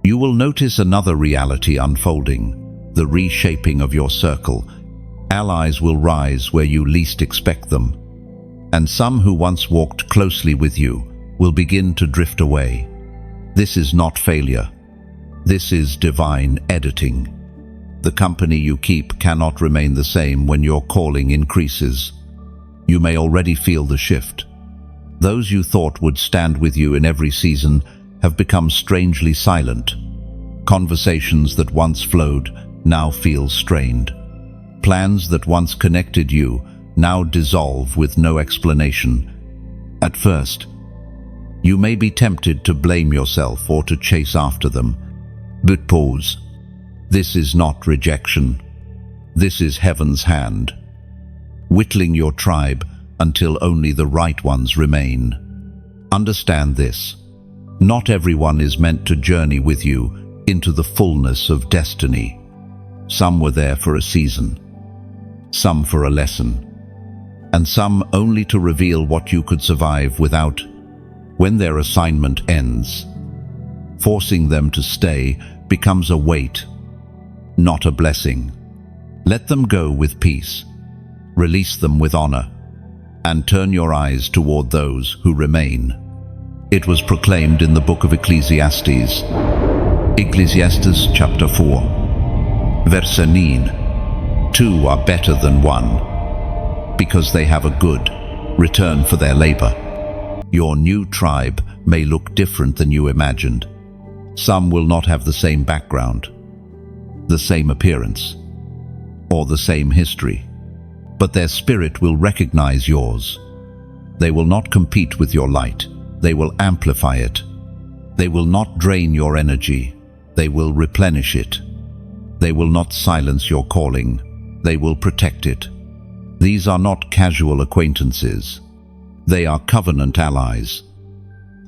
you will notice another reality unfolding, the reshaping of your circle. Allies will rise where you least expect them, and some who once walked closely with you will begin to drift away. This is not failure. This is divine editing. The company you keep cannot remain the same when your calling increases. You may already feel the shift. Those you thought would stand with you in every season have become strangely silent. Conversations that once flowed now feel strained. Plans that once connected you now dissolve with no explanation. At first, you may be tempted to blame yourself or to chase after them. But pause. This is not rejection. This is heaven's hand, whittling your tribe until only the right ones remain. Understand this: not everyone is meant to journey with you into the fullness of destiny. Some were there for a season, some for a lesson, and some only to reveal what you could survive without. When their assignment ends, forcing them to stay becomes a weight, not a blessing. Let them go with peace, release them with honor, and turn your eyes toward those who remain. It was proclaimed in the book of Ecclesiastes. Ecclesiastes chapter 4, verse 9. Two are better than one, because they have a good return for their labor. Your new tribe may look different than you imagined. Some will not have the same background, the same appearance, or the same history, but their spirit will recognize yours. They will not compete with your light. They will amplify it. They will not drain your energy. They will replenish it. They will not silence your calling. They will protect it. These are not casual acquaintances. They are covenant allies,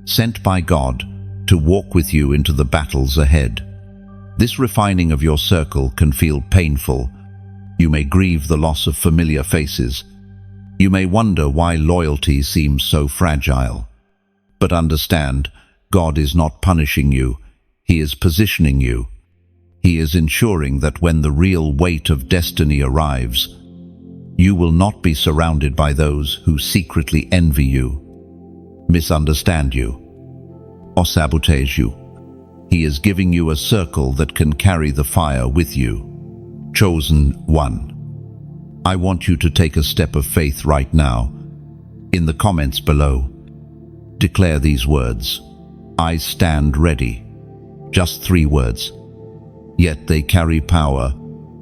sent by God to walk with you into the battles ahead. This refining of your circle can feel painful. You may grieve the loss of familiar faces. You may wonder why loyalty seems so fragile. But understand, God is not punishing you. He is positioning you. He is ensuring that when the real weight of destiny arrives, you will not be surrounded by those who secretly envy you, misunderstand you, or sabotage you. He is giving you a circle that can carry the fire with you. Chosen one. I want you to take a step of faith right now. In the comments below, declare these words: I stand ready. Just 3 words. Yet they carry power.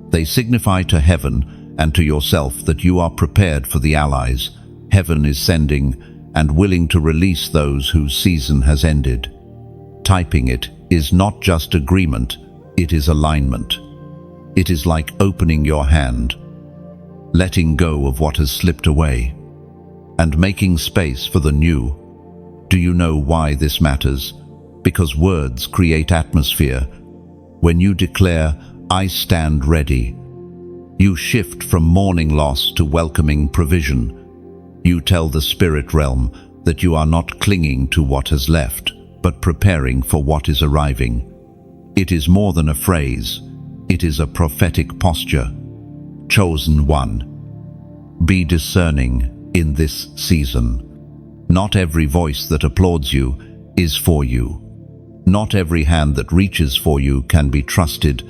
They signify to heaven and to yourself that you are prepared for the allies heaven is sending and willing to release those whose season has ended. Typing it is not just agreement, it is alignment. It is like opening your hand, letting go of what has slipped away, and making space for the new. Do you know why this matters? Because words create atmosphere. When you declare, "I stand ready," you shift from mourning loss to welcoming provision. You tell the spirit realm that you are not clinging to what has left, but preparing for what is arriving. It is more than a phrase. It is a prophetic posture. Chosen one. Be discerning in this season. Not every voice that applauds you is for you. Not every hand that reaches for you can be trusted.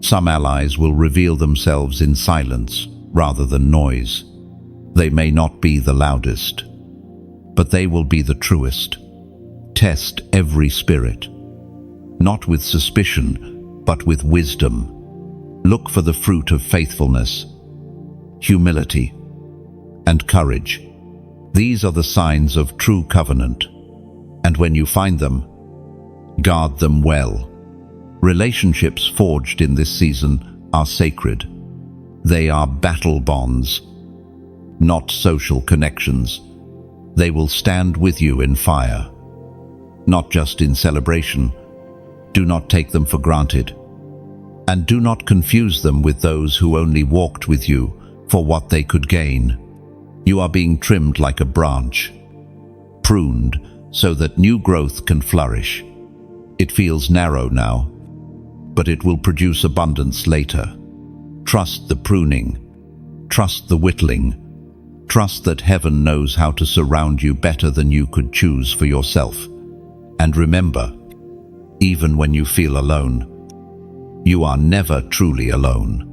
Some allies will reveal themselves in silence rather than noise. They may not be the loudest, but they will be the truest. Test every spirit, not with suspicion, but with wisdom. Look for the fruit of faithfulness, humility, and courage. These are the signs of true covenant. And when you find them, guard them well. Relationships forged in this season are sacred. They are battle bonds, not social connections. They will stand with you in fire, not just in celebration. Do not take them for granted. And do not confuse them with those who only walked with you for what they could gain. You are being trimmed like a branch, pruned so that new growth can flourish. It feels narrow now, but it will produce abundance later. Trust the pruning. Trust the whittling. Trust that heaven knows how to surround you better than you could choose for yourself. And remember, even when you feel alone, you are never truly alone.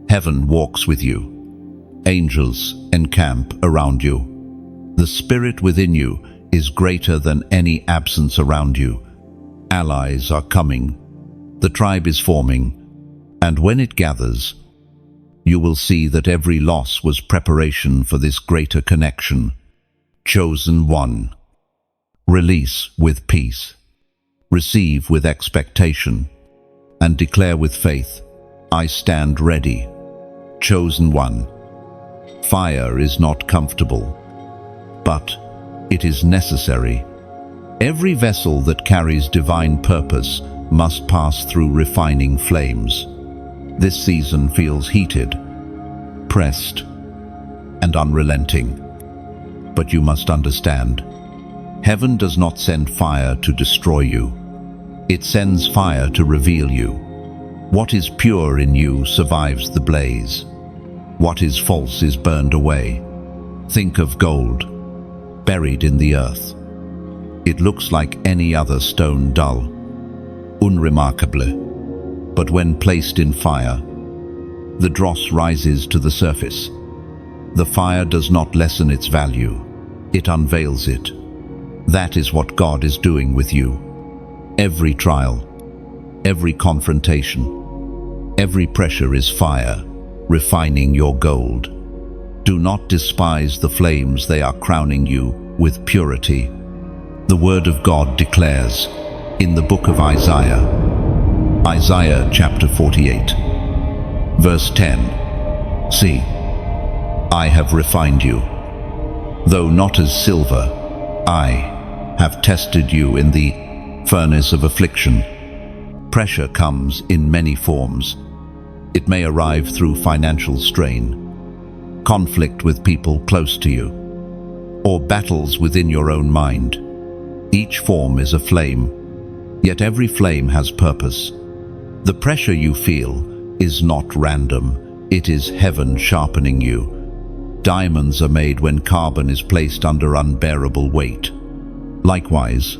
Heaven walks with you. Angels encamp around you. The spirit within you is greater than any absence around you. Allies are coming. The tribe is forming. And when it gathers, you will see that every loss was preparation for this greater connection. Chosen one. Release with peace. Receive with expectation. And declare with faith, "I stand ready." Chosen one. Fire is not comfortable, but it is necessary. Every vessel that carries divine purpose must pass through refining flames. This season feels heated, pressed, and unrelenting. But you must understand, heaven does not send fire to destroy you. It sends fire to reveal you. What is pure in you survives the blaze. What is false is burned away. Think of gold, buried in the earth. It looks like any other stone, dull, unremarkable. But when placed in fire, the dross rises to the surface. The fire does not lessen its value, it unveils it. That is what God is doing with you. Every trial, every confrontation, every pressure is fire, refining your gold. Do not despise the flames, they are crowning you with purity. The Word of God declares in the book of Isaiah, Isaiah chapter 48, verse 10, "See, I have refined you. Though not as silver, I have tested you in the furnace of affliction." Pressure comes in many forms. It may arrive through financial strain, conflict with people close to you, or battles within your own mind. Each form is a flame, yet every flame has purpose. The pressure you feel is not random, it is heaven sharpening you. Diamonds are made when carbon is placed under unbearable weight. Likewise,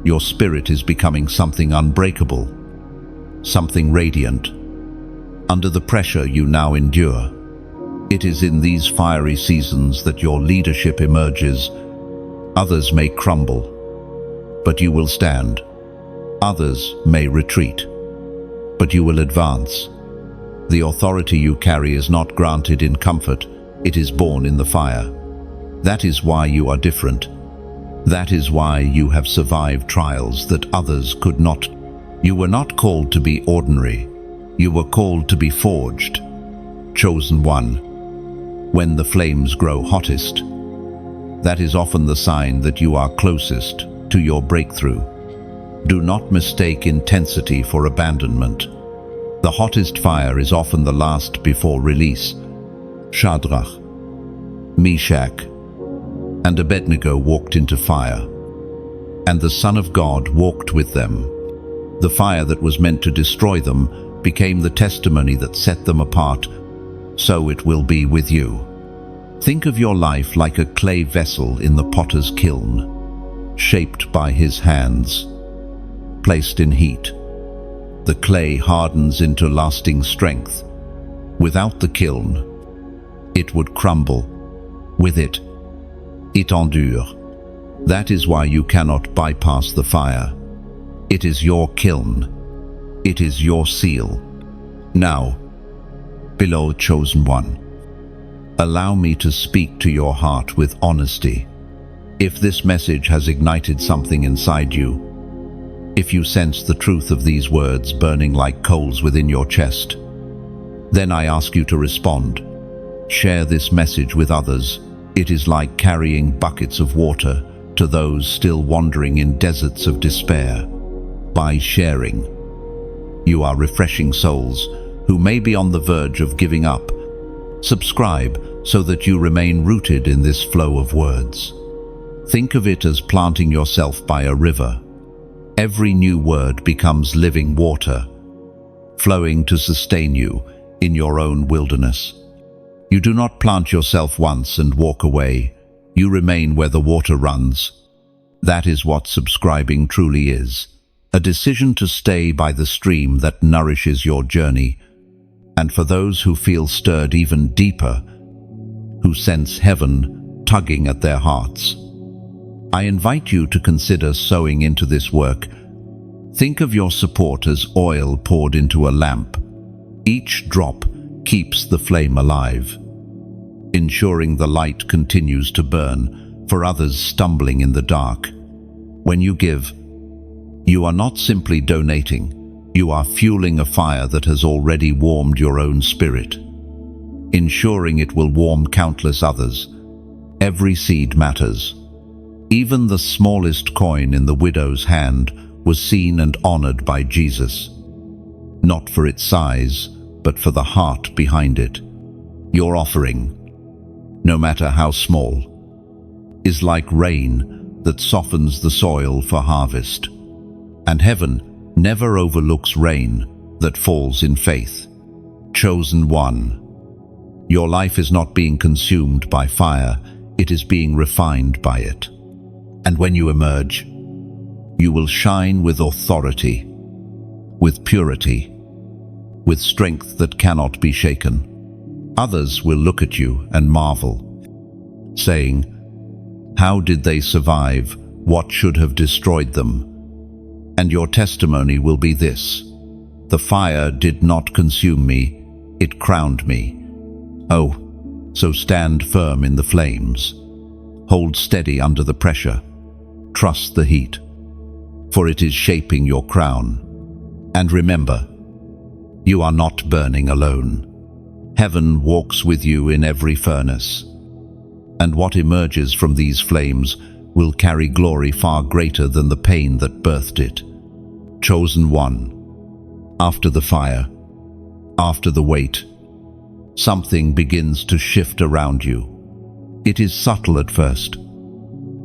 your spirit is becoming something unbreakable, something radiant. Under the pressure you now endure, it is in these fiery seasons that your leadership emerges. Others may crumble, but you will stand. Others may retreat, but you will advance. The authority you carry is not granted in comfort, it is born in the fire. That is why you are different. That is why you have survived trials that others could not. You were not called to be ordinary. You were called to be forged. Chosen one. When the flames grow hottest, That is often the sign that you are closest to your breakthrough. Do not mistake intensity for abandonment. The hottest fire is often the last before release. Shadrach, Meshach, and Abednego walked into fire, and the Son of God walked with them. The fire that was meant to destroy them became the testimony that set them apart. So it will be with you. Think of your life like a clay vessel in the potter's kiln, shaped by his hands, placed in heat. The clay hardens into lasting strength. Without the kiln, it would crumble. With it, it endure. That is why you cannot bypass the fire. It is your kiln. It is your seal. Now, beloved chosen one, allow me to speak to your heart with honesty. If this message has ignited something inside you, if you sense the truth of these words burning like coals within your chest, then I ask you to respond. Share this message with others. It is like carrying buckets of water to those still wandering in deserts of despair. By sharing, you are refreshing souls who may be on the verge of giving up. Subscribe so that you remain rooted in this flow of words. Think of it as planting yourself by a river. Every new word becomes living water, flowing to sustain you in your own wilderness. You do not plant yourself once and walk away. You remain where the water runs. That is what subscribing truly is. A decision to stay by the stream that nourishes your journey. And for those who feel stirred even deeper, who sense heaven tugging at their hearts, I invite you to consider sowing into this work. Think of your support as oil poured into a lamp. Each drop keeps the flame alive, ensuring the light continues to burn for others stumbling in the dark. When you give, you are not simply donating, you are fueling a fire that has already warmed your own spirit, ensuring it will warm countless others. Every seed matters. Even the smallest coin in the widow's hand was seen and honored by Jesus, not for its size, but for the heart behind it. Your offering, no matter how small, is like rain that softens the soil for harvest. And heaven never overlooks rain that falls in faith. Chosen one, your life is not being consumed by fire, it is being refined by it. And when you emerge, you will shine with authority, with purity, with strength that cannot be shaken. Others will look at you and marvel, saying, "How did they survive? What should have destroyed them?" And your testimony will be this: "The fire did not consume me, it crowned me." Oh, so stand firm in the flames. Hold steady under the pressure. Trust the heat, for it is shaping your crown. And remember, you are not burning alone. Heaven walks with you in every furnace. And what emerges from these flames will carry glory far greater than the pain that birthed it. Chosen one, after the fire, after the weight, something begins to shift around you. It is subtle at first,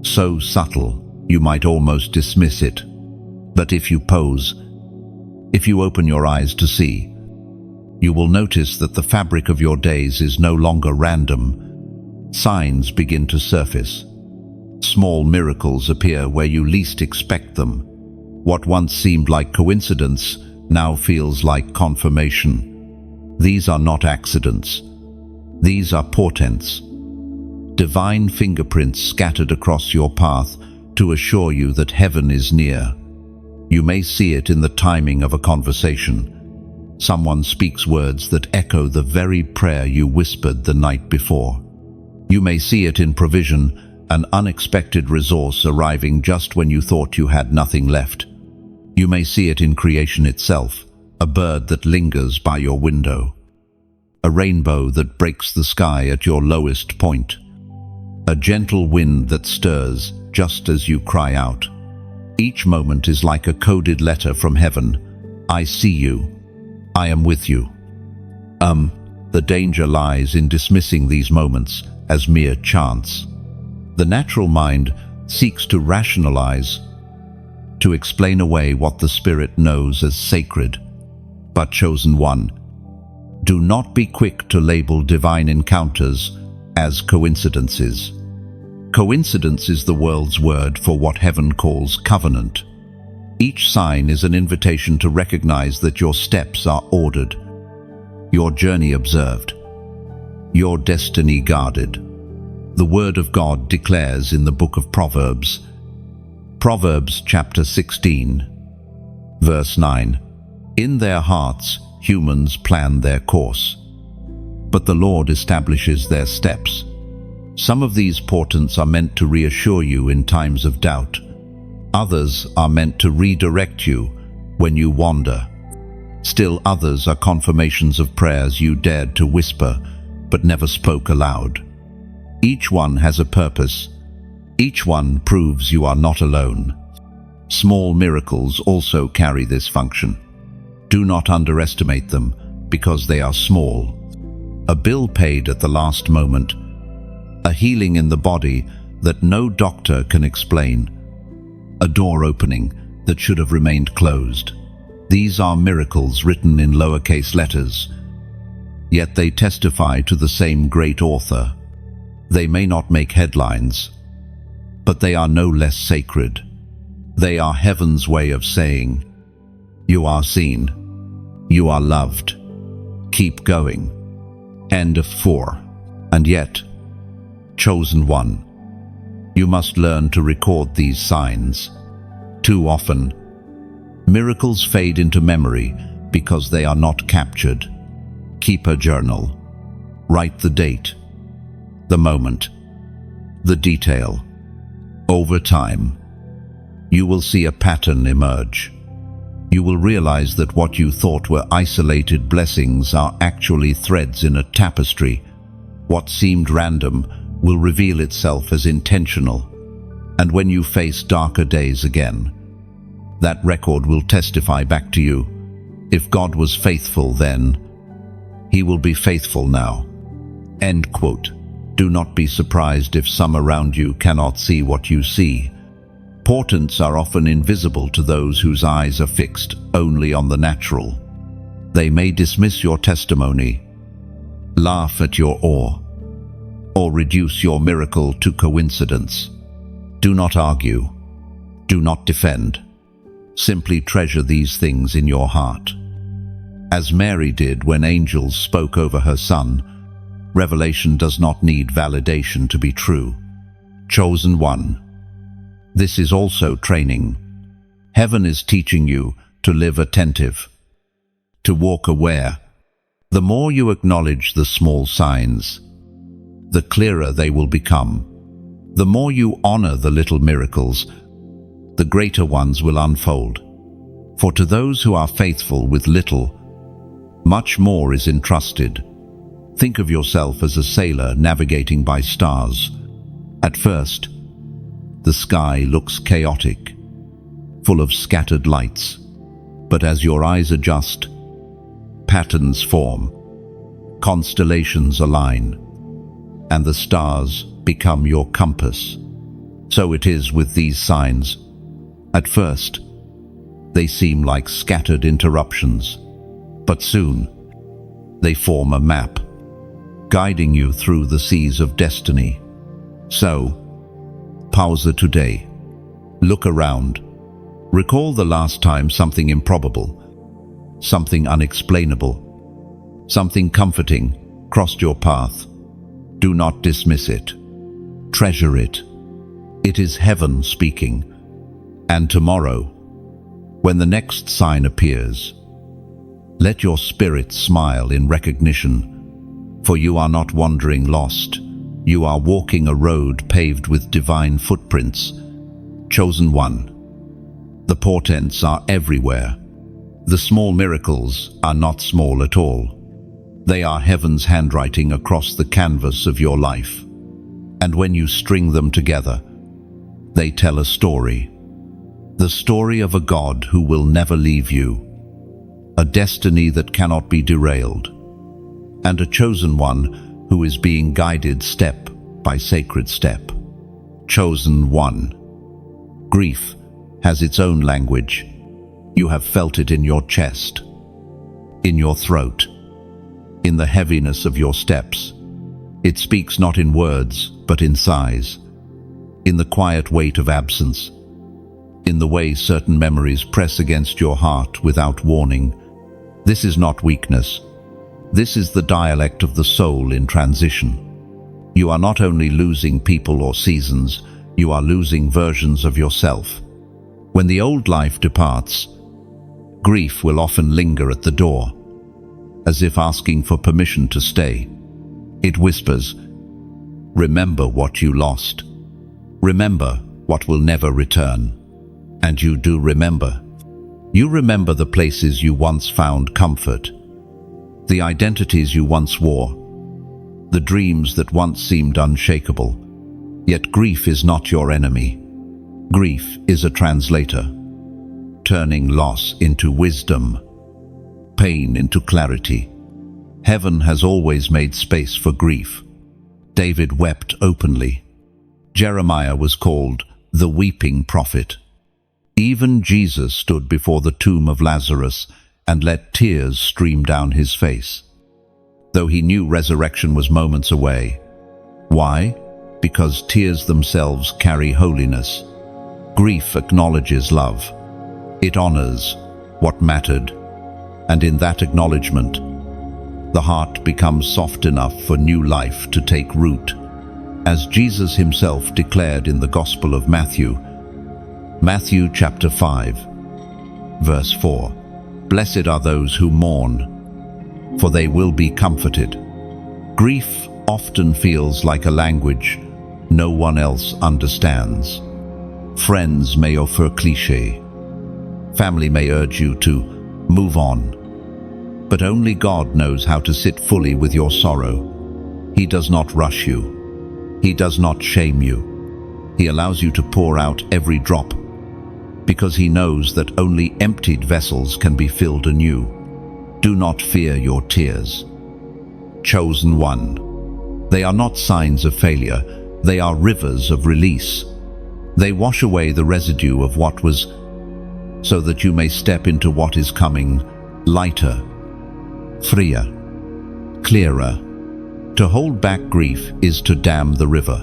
so subtle you might almost dismiss it. But if you pause, if you open your eyes to see, you will notice that the fabric of your days is no longer random. Signs begin to surface. Small miracles appear where you least expect them. What once seemed like coincidence now feels like confirmation. These are not accidents. These are portents. Divine fingerprints scattered across your path to assure you that heaven is near. You may see it in the timing of a conversation. Someone speaks words that echo the very prayer you whispered the night before. You may see it in provision, an unexpected resource arriving just when you thought you had nothing left. You may see it in creation itself, a bird that lingers by your window, a rainbow that breaks the sky at your lowest point. a gentle wind that stirs just as you cry out. Each moment is like a coded letter from heaven. I see you. I am with you. The danger lies in dismissing these moments as mere chance. The natural mind seeks to rationalize, to explain away what the Spirit knows as sacred. But chosen one, do not be quick to label divine encounters as coincidences. Coincidence is the world's word for what heaven calls covenant. Each sign is an invitation to recognize that your steps are ordered, your journey observed, your destiny guarded. The Word of God declares in the book of Proverbs chapter 16, verse 9, "In their hearts humans plan their course, but the Lord establishes their steps." Some of these portents are meant to reassure you in times of doubt. Others are meant to redirect you when you wander. Still others are confirmations of prayers you dared to whisper but never spoke aloud. Each one has a purpose. Each one proves you are not alone. Small miracles also carry this function. Do not underestimate them because they are small. A bill paid at the last moment, a healing in the body that no doctor can explain, a door opening that should have remained closed. These are miracles written in lowercase letters, yet they testify to the same great author. They may not make headlines, but they are no less sacred. They are heaven's way of saying, "You are seen, you are loved, keep going." End of 4. And yet, chosen one, you must learn to record these signs. Too often, miracles fade into memory because they are not captured. Keep a journal. Write the date, the moment, the detail. Over time, you will see a pattern emerge. You will realize that what you thought were isolated blessings are actually threads in a tapestry. What seemed random will reveal itself as intentional. And when you face darker days again, that record will testify back to you. If God was faithful then, He will be faithful now. End quote. Do not be surprised if some around you cannot see what you see. Portents are often invisible to those whose eyes are fixed only on the natural. They may dismiss your testimony, laugh at your awe, or reduce your miracle to coincidence. Do not argue. Do not defend. Simply treasure these things in your heart. As Mary did when angels spoke over her son, revelation does not need validation to be true. Chosen one. This is also training. Heaven is teaching you to live attentive, to walk aware. The more you acknowledge the small signs, the clearer they will become. The more you honor the little miracles, the greater ones will unfold. For to those who are faithful with little, much more is entrusted. Think of yourself as a sailor navigating by stars. At first, the sky looks chaotic, full of scattered lights. But as your eyes adjust, patterns form, constellations align, and the stars become your compass. So it is with these signs. At first, they seem like scattered interruptions, but soon they form a map, guiding you through the seas of destiny. So, pause today. Look around. Recall the last time something improbable, something unexplainable, something comforting crossed your path. Do not dismiss it. Treasure it. It is heaven speaking. And tomorrow, when the next sign appears, let your spirit smile in recognition. For you are not wandering lost. You are walking a road paved with divine footprints. Chosen one. The portents are everywhere. The small miracles are not small at all. They are heaven's handwriting across the canvas of your life. And when you string them together, they tell a story. The story of a God who will never leave you, a destiny that cannot be derailed, and a chosen one who is being guided step by sacred step. Chosen one. Grief has its own language. You have felt it in your chest, in your throat, in the heaviness of your steps. It speaks not in words, but in sighs, in the quiet weight of absence, in the way certain memories press against your heart without warning. This is not weakness. This is the dialect of the soul in transition. You are not only losing people or seasons, you are losing versions of yourself. When the old life departs, grief will often linger at the door, as if asking for permission to stay. It whispers, "Remember what you lost. Remember what will never return." And you do remember. You remember the places you once found comfort, the identities you once wore, the dreams that once seemed unshakable. Yet grief is not your enemy. Grief is a translator, turning loss into wisdom, pain into clarity. Heaven has always made space for grief. David wept openly. Jeremiah was called the weeping prophet. Even Jesus stood before the tomb of Lazarus and let tears stream down his face, though he knew resurrection was moments away. Why? Because tears themselves carry holiness. Grief acknowledges love. It honors what mattered, and in that acknowledgement, the heart becomes soft enough for new life to take root. As Jesus himself declared in the Gospel of Matthew chapter 5, verse 4, "Blessed are those who mourn, for they will be comforted." Grief often feels like a language no one else understands. Friends may offer cliché. Family may urge you to move on. But only God knows how to sit fully with your sorrow. He does not rush you. He does not shame you. He allows you to pour out every drop, because he knows that only emptied vessels can be filled anew. Do not fear your tears. Chosen one. They are not signs of failure. They are rivers of release. They wash away the residue of what was, so that you may step into what is coming, lighter, freer, clearer. To hold back grief is to dam the river.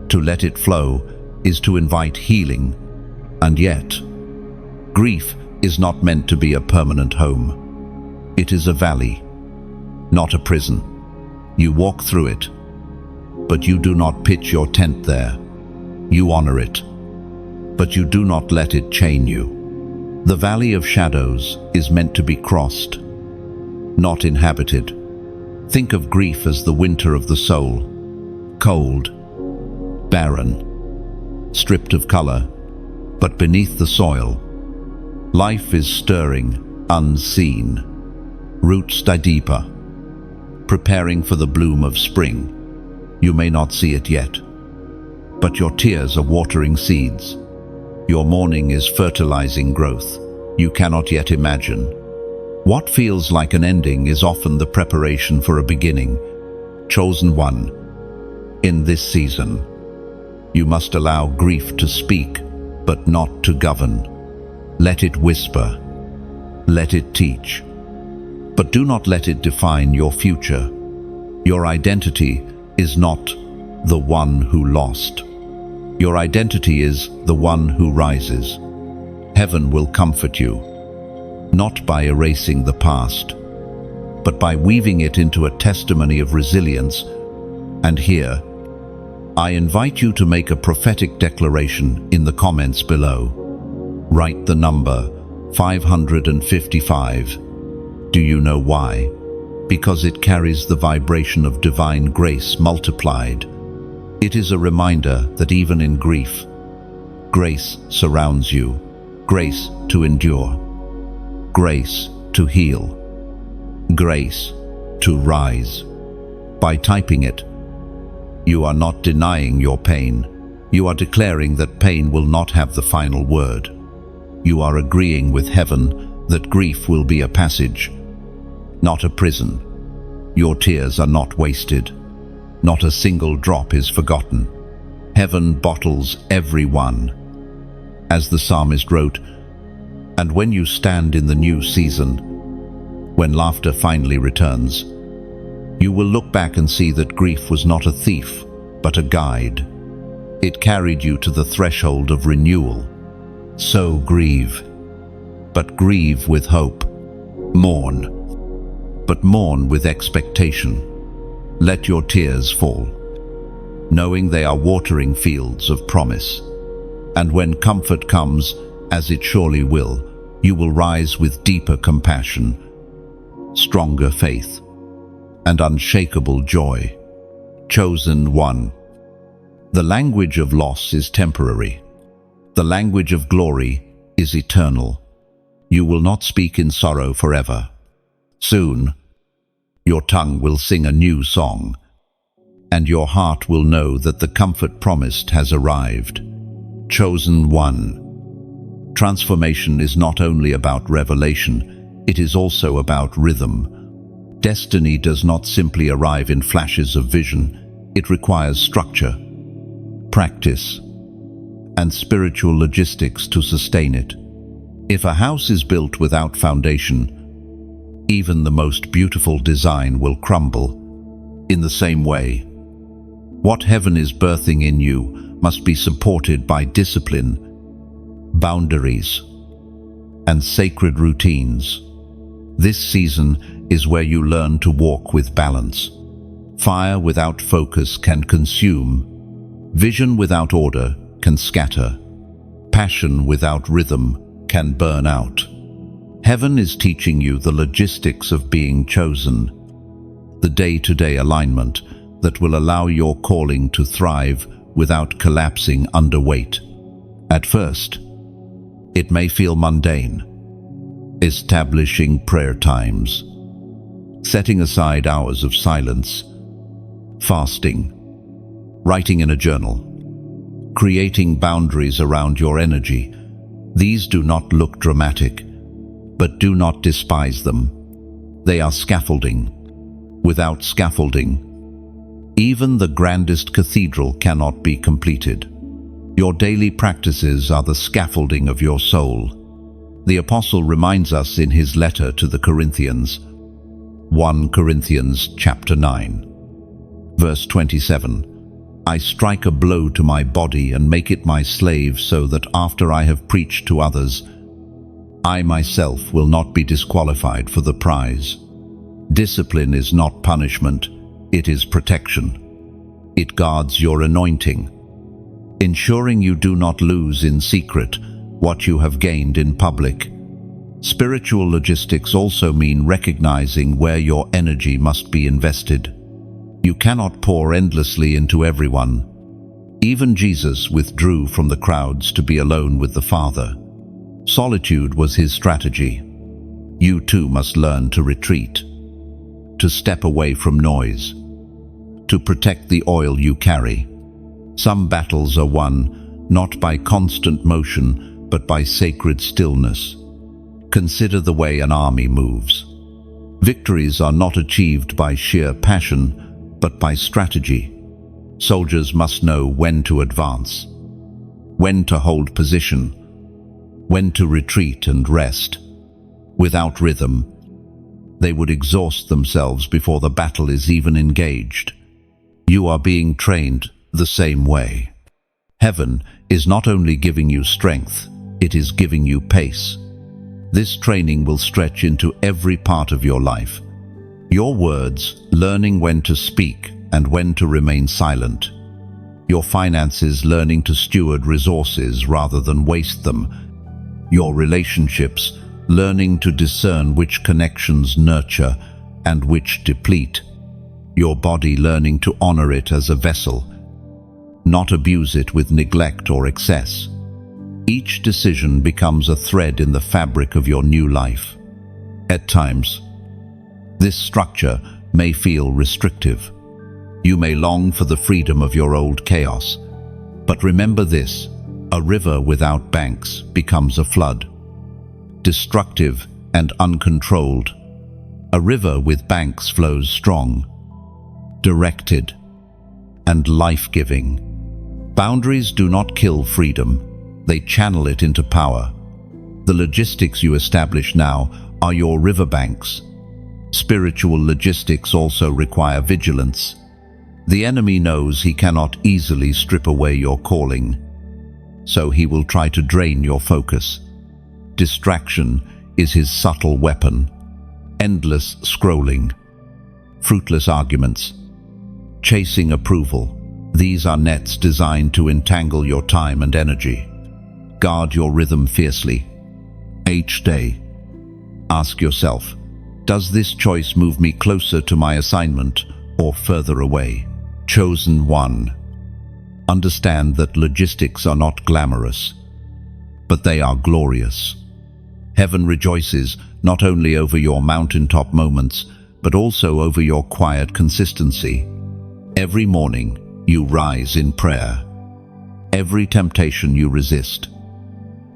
To let it flow is to invite healing. And yet, grief is not meant to be a permanent home. It is a valley, not a prison. You walk through it, but you do not pitch your tent there. You honor it, but you do not let it chain you. The valley of shadows is meant to be crossed, not inhabited. Think of grief as the winter of the soul, cold, barren, stripped of color, but beneath the soil, life is stirring, unseen. Roots die deeper, preparing for the bloom of spring. You may not see it yet, but your tears are watering seeds. Your mourning is fertilizing growth you cannot yet imagine. What feels like an ending is often the preparation for a beginning. Chosen one. In this season, you must allow grief to speak, but not to govern. Let it whisper. Let it teach. But do not let it define your future. Your identity is not the one who lost. Your identity is the one who rises. Heaven will comfort you, not by erasing the past, but by weaving it into a testimony of resilience. And here, I invite you to make a prophetic declaration in the comments below. Write the number 555. Do you know why? Because it carries the vibration of divine grace multiplied. It is a reminder that even in grief, grace surrounds you. Grace to endure. Grace to heal. Grace to rise. By typing it, You are not denying your pain. You are declaring that pain will not have the final word. You are agreeing with heaven that grief will be a passage, not a prison. Your tears are not wasted. Not a single drop is forgotten. Heaven bottles every one. As the psalmist wrote, "And when you stand in the new season, when laughter finally returns, you will look back and see that grief was not a thief, but a guide. It carried you to the threshold of renewal. So grieve, but grieve with hope. Mourn, but mourn with expectation. Let your tears fall, knowing they are watering fields of promise. And when comfort comes, as it surely will, you will rise with deeper compassion, stronger faith, and unshakable joy." Chosen one. The language of loss is temporary. The language of glory is eternal. You will not speak in sorrow forever. Soon, your tongue will sing a new song, and your heart will know that the comfort promised has arrived. Chosen one. Transformation is not only about revelation, it is also about rhythm. Destiny does not simply arrive in flashes of vision. It requires structure, practice, and spiritual logistics to sustain it. If a house is built without foundation, even the most beautiful design will crumble. In the same way, what heaven is birthing in you must be supported by discipline, boundaries, and sacred routines. This season is where you learn to walk with balance. Fire without focus can consume. Vision without order can scatter. Passion without rhythm can burn out. Heaven is teaching you the logistics of being chosen, the day-to-day alignment that will allow your calling to thrive without collapsing under weight. At first, it may feel mundane. Establishing prayer times, setting aside hours of silence, fasting, writing in a journal, creating boundaries around your energy. These do not look dramatic, but do not despise them. They are scaffolding. Without scaffolding, even the grandest cathedral cannot be completed. Your daily practices are the scaffolding of your soul. The apostle reminds us in his letter to the Corinthians, 1 Corinthians chapter 9, verse 27, "I strike a blow to my body and make it my slave, so that after I have preached to others, I myself will not be disqualified for the prize." Discipline is not punishment, it is protection. It guards your anointing, ensuring you do not lose in secret what you have gained in public. Spiritual logistics also mean recognizing where your energy must be invested. You cannot pour endlessly into everyone. Even Jesus withdrew from the crowds to be alone with the Father. Solitude was his strategy. You too must learn to retreat, to step away from noise, to protect the oil you carry. Some battles are won not by constant motion, but by sacred stillness. Consider the way an army moves. Victories are not achieved by sheer passion, but by strategy. Soldiers must know when to advance, when to hold position, when to retreat and rest. Without rhythm, they would exhaust themselves before the battle is even engaged. You are being trained the same way. Heaven is not only giving you strength, it is giving you pace. This training will stretch into every part of your life. Your words, learning when to speak and when to remain silent. Your finances, learning to steward resources rather than waste them. Your relationships, learning to discern which connections nurture and which deplete. Your body, learning to honor it as a vessel, not abuse it with neglect or excess. Each decision becomes a thread in the fabric of your new life. At times, this structure may feel restrictive. You may long for the freedom of your old chaos, but remember this: a river without banks becomes a flood, destructive and uncontrolled. A river with banks flows strong, directed, and life-giving. Boundaries do not kill freedom, they channel it into power. The logistics you establish now are your riverbanks. Spiritual logistics also require vigilance. The enemy knows he cannot easily strip away your calling, so he will try to drain your focus. Distraction is his subtle weapon. Endless scrolling, fruitless arguments, chasing approval. These are nets designed to entangle your time and energy. Guard your rhythm fiercely. Each day, ask yourself, does this choice move me closer to my assignment or further away? Chosen one. Understand that logistics are not glamorous, but they are glorious. Heaven rejoices not only over your mountaintop moments, but also over your quiet consistency. Every morning, you rise in prayer. Every temptation you resist,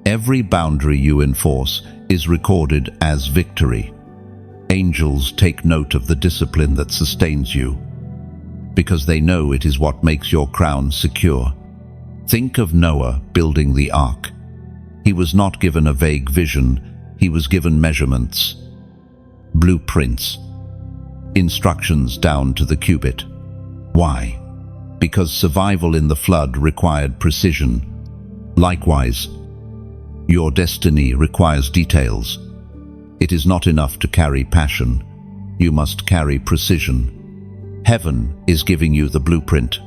every boundary you enforce is recorded as victory. Angels take note of the discipline that sustains you, because they know it is what makes your crown secure. Think of Noah building the ark. He was not given a vague vision, he was given measurements, blueprints, instructions down to the cubit. Why? Because survival in the flood required precision. Likewise, your destiny requires details. It is not enough to carry passion, you must carry precision. Heaven is giving you the blueprint.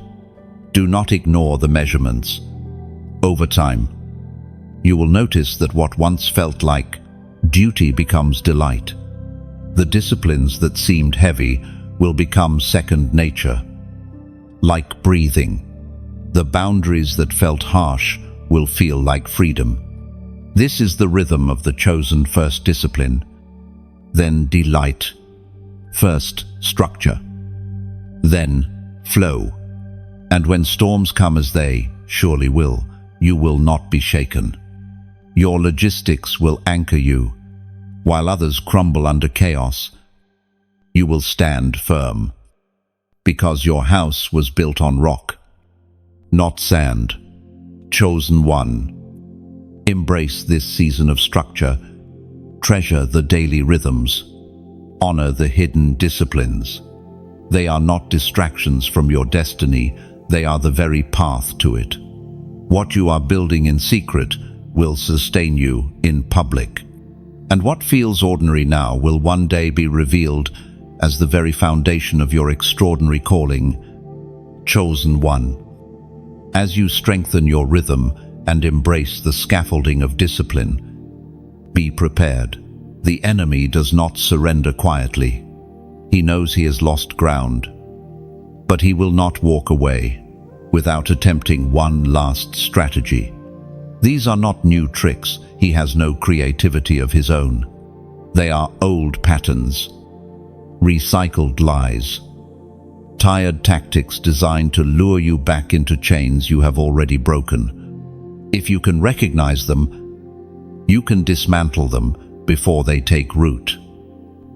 Do not ignore the measurements. Over time, you will notice that what once felt like duty becomes delight. The disciplines that seemed heavy will become second nature. Like breathing, the boundaries that felt harsh will feel like freedom. This is the rhythm of the chosen: first discipline, then delight. First structure, then flow. And when storms come, as they surely will, you will not be shaken. Your logistics will anchor you. While others crumble under chaos, you will stand firm. Because your house was built on rock, not sand. Chosen one. Embrace this season of structure. Treasure the daily rhythms. Honor the hidden disciplines. They are not distractions from your destiny, they are the very path to it. What you are building in secret will sustain you in public. And what feels ordinary now will one day be revealed as the very foundation of your extraordinary calling. Chosen one. As you strengthen your rhythm and embrace the scaffolding of discipline, be prepared. The enemy does not surrender quietly. He knows he has lost ground, but he will not walk away without attempting one last strategy. These are not new tricks. He has no creativity of his own. They are old patterns, recycled lies, tired tactics designed to lure you back into chains you have already broken. If you can recognize them, you can dismantle them before they take root.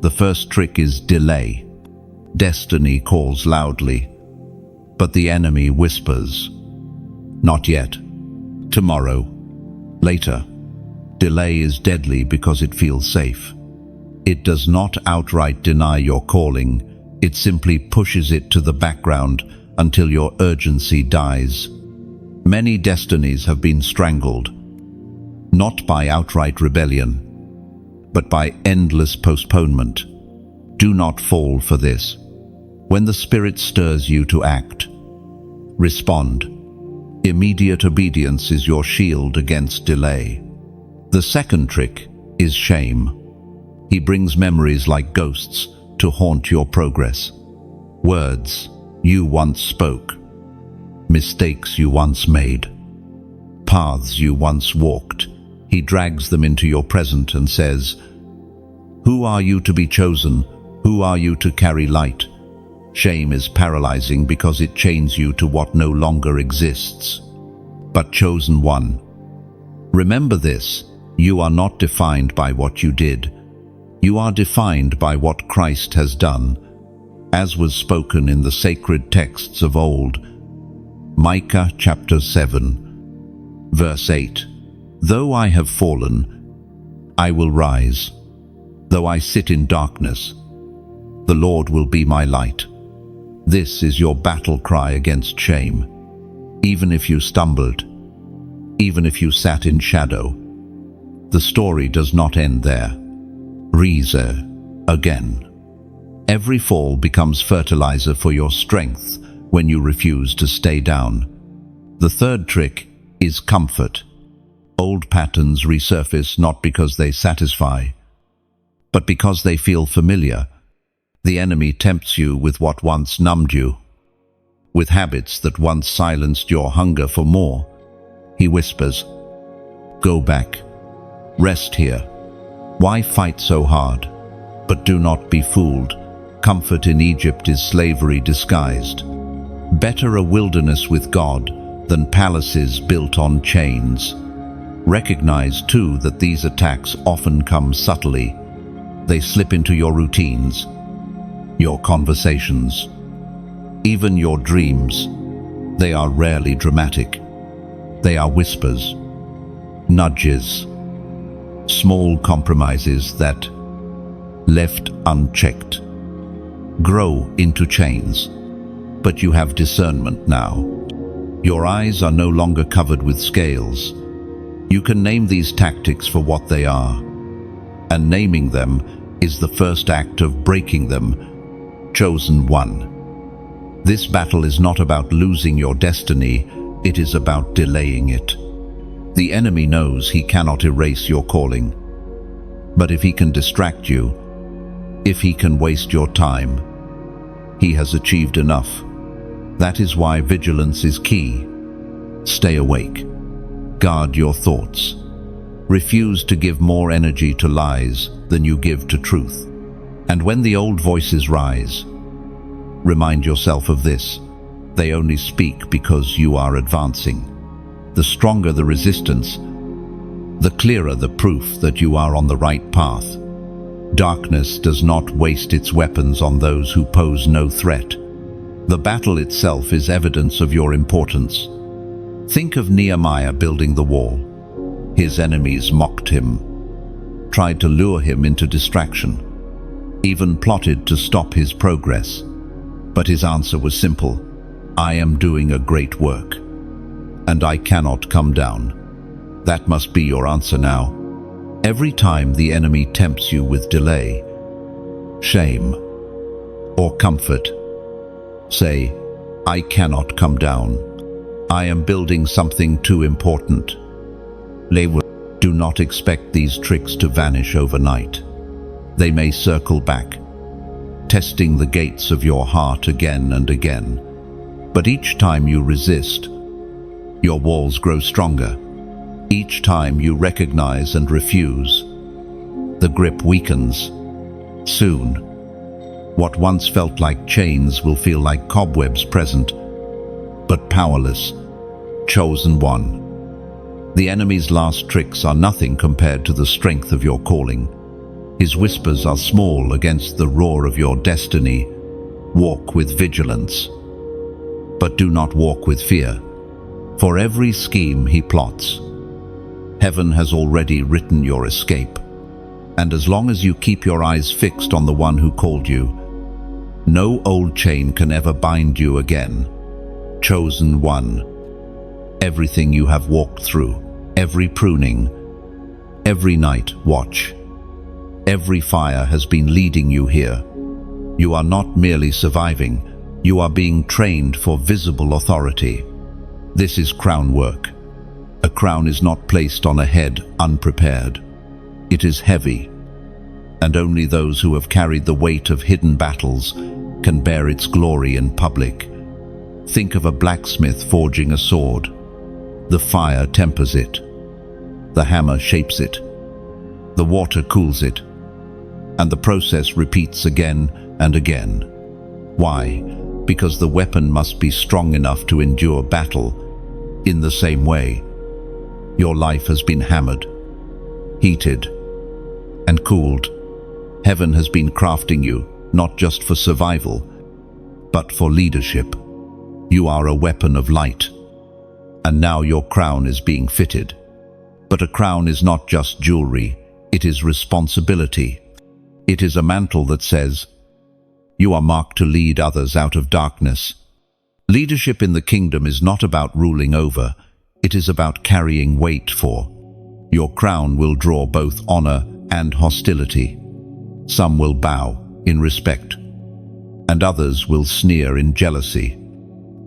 The first trick is delay. Destiny calls loudly, but the enemy whispers, "Not yet. Tomorrow. Later." Delay is deadly because it feels safe. It does not outright deny your calling, it simply pushes it to the background until your urgency dies. Many destinies have been strangled, not by outright rebellion, but by endless postponement. Do not fall for this. When the Spirit stirs you to act, respond. Immediate obedience is your shield against delay. The second trick is shame. He brings memories like ghosts to haunt your progress. Words you once spoke, mistakes you once made, paths you once walked. He drags them into your present and says, "Who are you to be chosen? Who are you to carry light? Shame is paralyzing because it chains you to what no longer exists. But chosen one, remember this: you are not defined by what you did. You are defined by what Christ has done, as was spoken in the sacred texts of old. Micah chapter 7, verse 8. Though I have fallen, I will rise. Though I sit in darkness, the Lord will be my light. This is your battle cry against shame. Even if you stumbled, even if you sat in shadow, the story does not end there. Rise again. Every fall becomes fertilizer for your strength when you refuse to stay down. The third trick is comfort. Old patterns resurface not because they satisfy, but because they feel familiar. The enemy tempts you with what once numbed you, with habits that once silenced your hunger for more. He whispers, "Go back. Rest here. Why fight so hard?" But do not be fooled. Comfort in Egypt is slavery disguised. Better a wilderness with God than palaces built on chains. Recognize, too, that these attacks often come subtly. They slip into your routines, your conversations, even your dreams. They are rarely dramatic. They are whispers, nudges, small compromises that, left unchecked, grow into chains. But you have discernment now. Your eyes are no longer covered with scales. You can name these tactics for what they are, and naming them is the first act of breaking them. Chosen one. This battle is not about losing your destiny, it is about delaying it. The enemy knows he cannot erase your calling. But if he can distract you, if he can waste your time, he has achieved enough. That is why vigilance is key. Stay awake. Guard your thoughts. Refuse to give more energy to lies than you give to truth. And when the old voices rise, remind yourself of this: they only speak because you are advancing. The stronger the resistance, the clearer the proof that you are on the right path. Darkness does not waste its weapons on those who pose no threat. The battle itself is evidence of your importance. Think of Nehemiah building the wall. His enemies mocked him, tried to lure him into distraction, even plotted to stop his progress. But his answer was simple: I am doing a great work, and I cannot come down. That must be your answer now. Every time the enemy tempts you with delay, shame, or comfort, say, I cannot come down. I am building something too important. Do not expect these tricks to vanish overnight. They may circle back, testing the gates of your heart again and again. But each time you resist, your walls grow stronger. Each time you recognize and refuse, the grip weakens. Soon, what once felt like chains will feel like cobwebs, present, but powerless. Chosen one. The enemy's last tricks are nothing compared to the strength of your calling. His whispers are small against the roar of your destiny. Walk with vigilance, but do not walk with fear. For every scheme he plots, heaven has already written your escape. And as long as you keep your eyes fixed on the one who called you, no old chain can ever bind you again. Chosen one. Everything you have walked through, every pruning, every night watch, every fire has been leading you here. You are not merely surviving, you are being trained for visible authority. This is crown work. A crown is not placed on a head unprepared. It is heavy, and only those who have carried the weight of hidden battles can bear its glory in public. Think of a blacksmith forging a sword. The fire tempers it. The hammer shapes it. The water cools it. And the process repeats again and again. Why? Because the weapon must be strong enough to endure battle. In the same way, your life has been hammered, heated, and cooled. Heaven has been crafting you, not just for survival, but for leadership. You are a weapon of light, and now your crown is being fitted. But a crown is not just jewelry, it is responsibility. It is a mantle that says, you are marked to lead others out of darkness. Leadership in the kingdom is not about ruling over, it is about carrying weight for. Your crown will draw both honor and hostility. Some will bow in respect, and others will sneer in jealousy.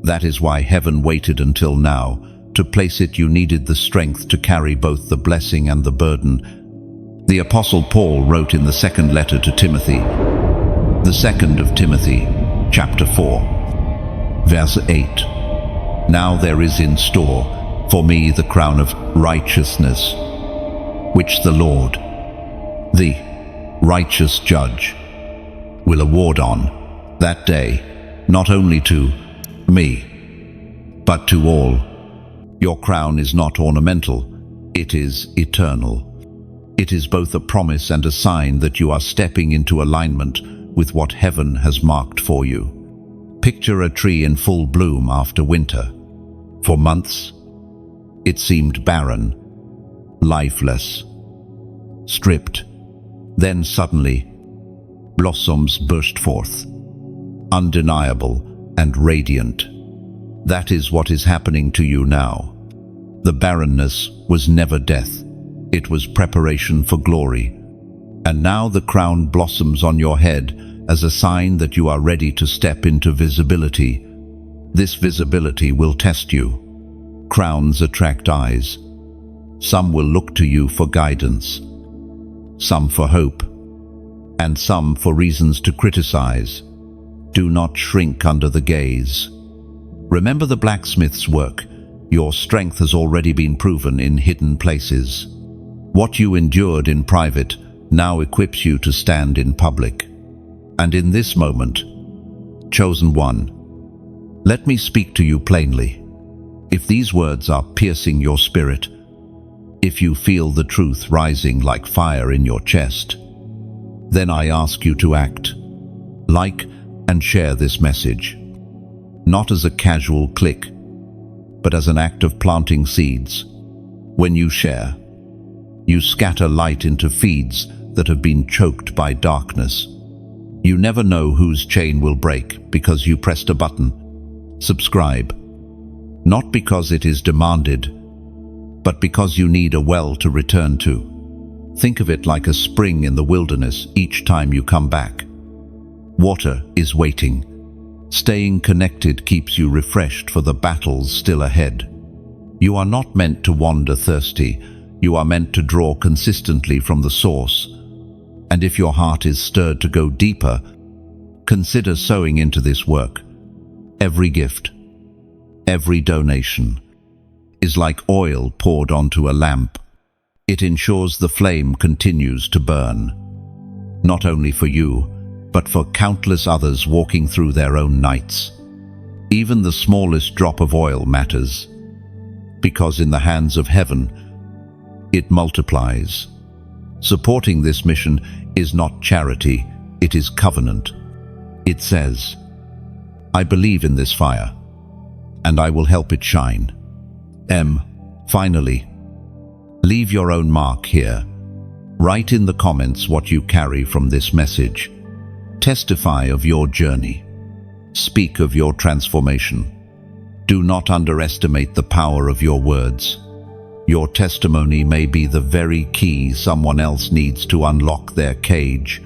That is why heaven waited until now. To place it, you needed the strength to carry both the blessing and the burden. The Apostle Paul wrote in the second letter to Timothy, the 2nd of Timothy, chapter 4, verse 8, now there is in store for me the crown of righteousness, which the Lord, the righteous judge, will award on that day, not only to me, but to all. Your crown is not ornamental, it is eternal. It is both a promise and a sign that you are stepping into alignment with what heaven has marked for you. Picture a tree in full bloom after winter. For months, it seemed barren, lifeless, stripped. Then suddenly, blossoms burst forth, undeniable and radiant. That is what is happening to you now. The barrenness was never death. It was preparation for glory. And now the crown blossoms on your head as a sign that you are ready to step into visibility. This visibility will test you. Crowns attract eyes. Some will look to you for guidance, some for hope, and some for reasons to criticize. Do not shrink under the gaze. Remember the blacksmith's work. Your strength has already been proven in hidden places. What you endured in private now equips you to stand in public. And in this moment, chosen one, let me speak to you plainly. If these words are piercing your spirit, if you feel the truth rising like fire in your chest, then I ask you to act. Like and share this message, not as a casual click, but as an act of planting seeds. When you share, you scatter light into feeds that have been choked by darkness. You never know whose chain will break because you pressed a button. Subscribe, not because it is demanded, but because you need a well to return to. Think of it like a spring in the wilderness each time you come back. Water is waiting. Staying connected keeps you refreshed for the battles still ahead. You are not meant to wander thirsty. You are meant to draw consistently from the source. And if your heart is stirred to go deeper, consider sowing into this work. Every gift, every donation, is like oil poured onto a lamp. It ensures the flame continues to burn, not only for you, but for countless others walking through their own nights. Even the smallest drop of oil matters, because in the hands of heaven, it multiplies. Supporting this mission is not charity, it is covenant. It says, I believe in this fire, and I will help it shine. Finally, leave your own mark here. Write in the comments what you carry from this message. Testify of your journey. Speak of your transformation. Do not underestimate the power of your words. Your testimony may be the very key someone else needs to unlock their cage.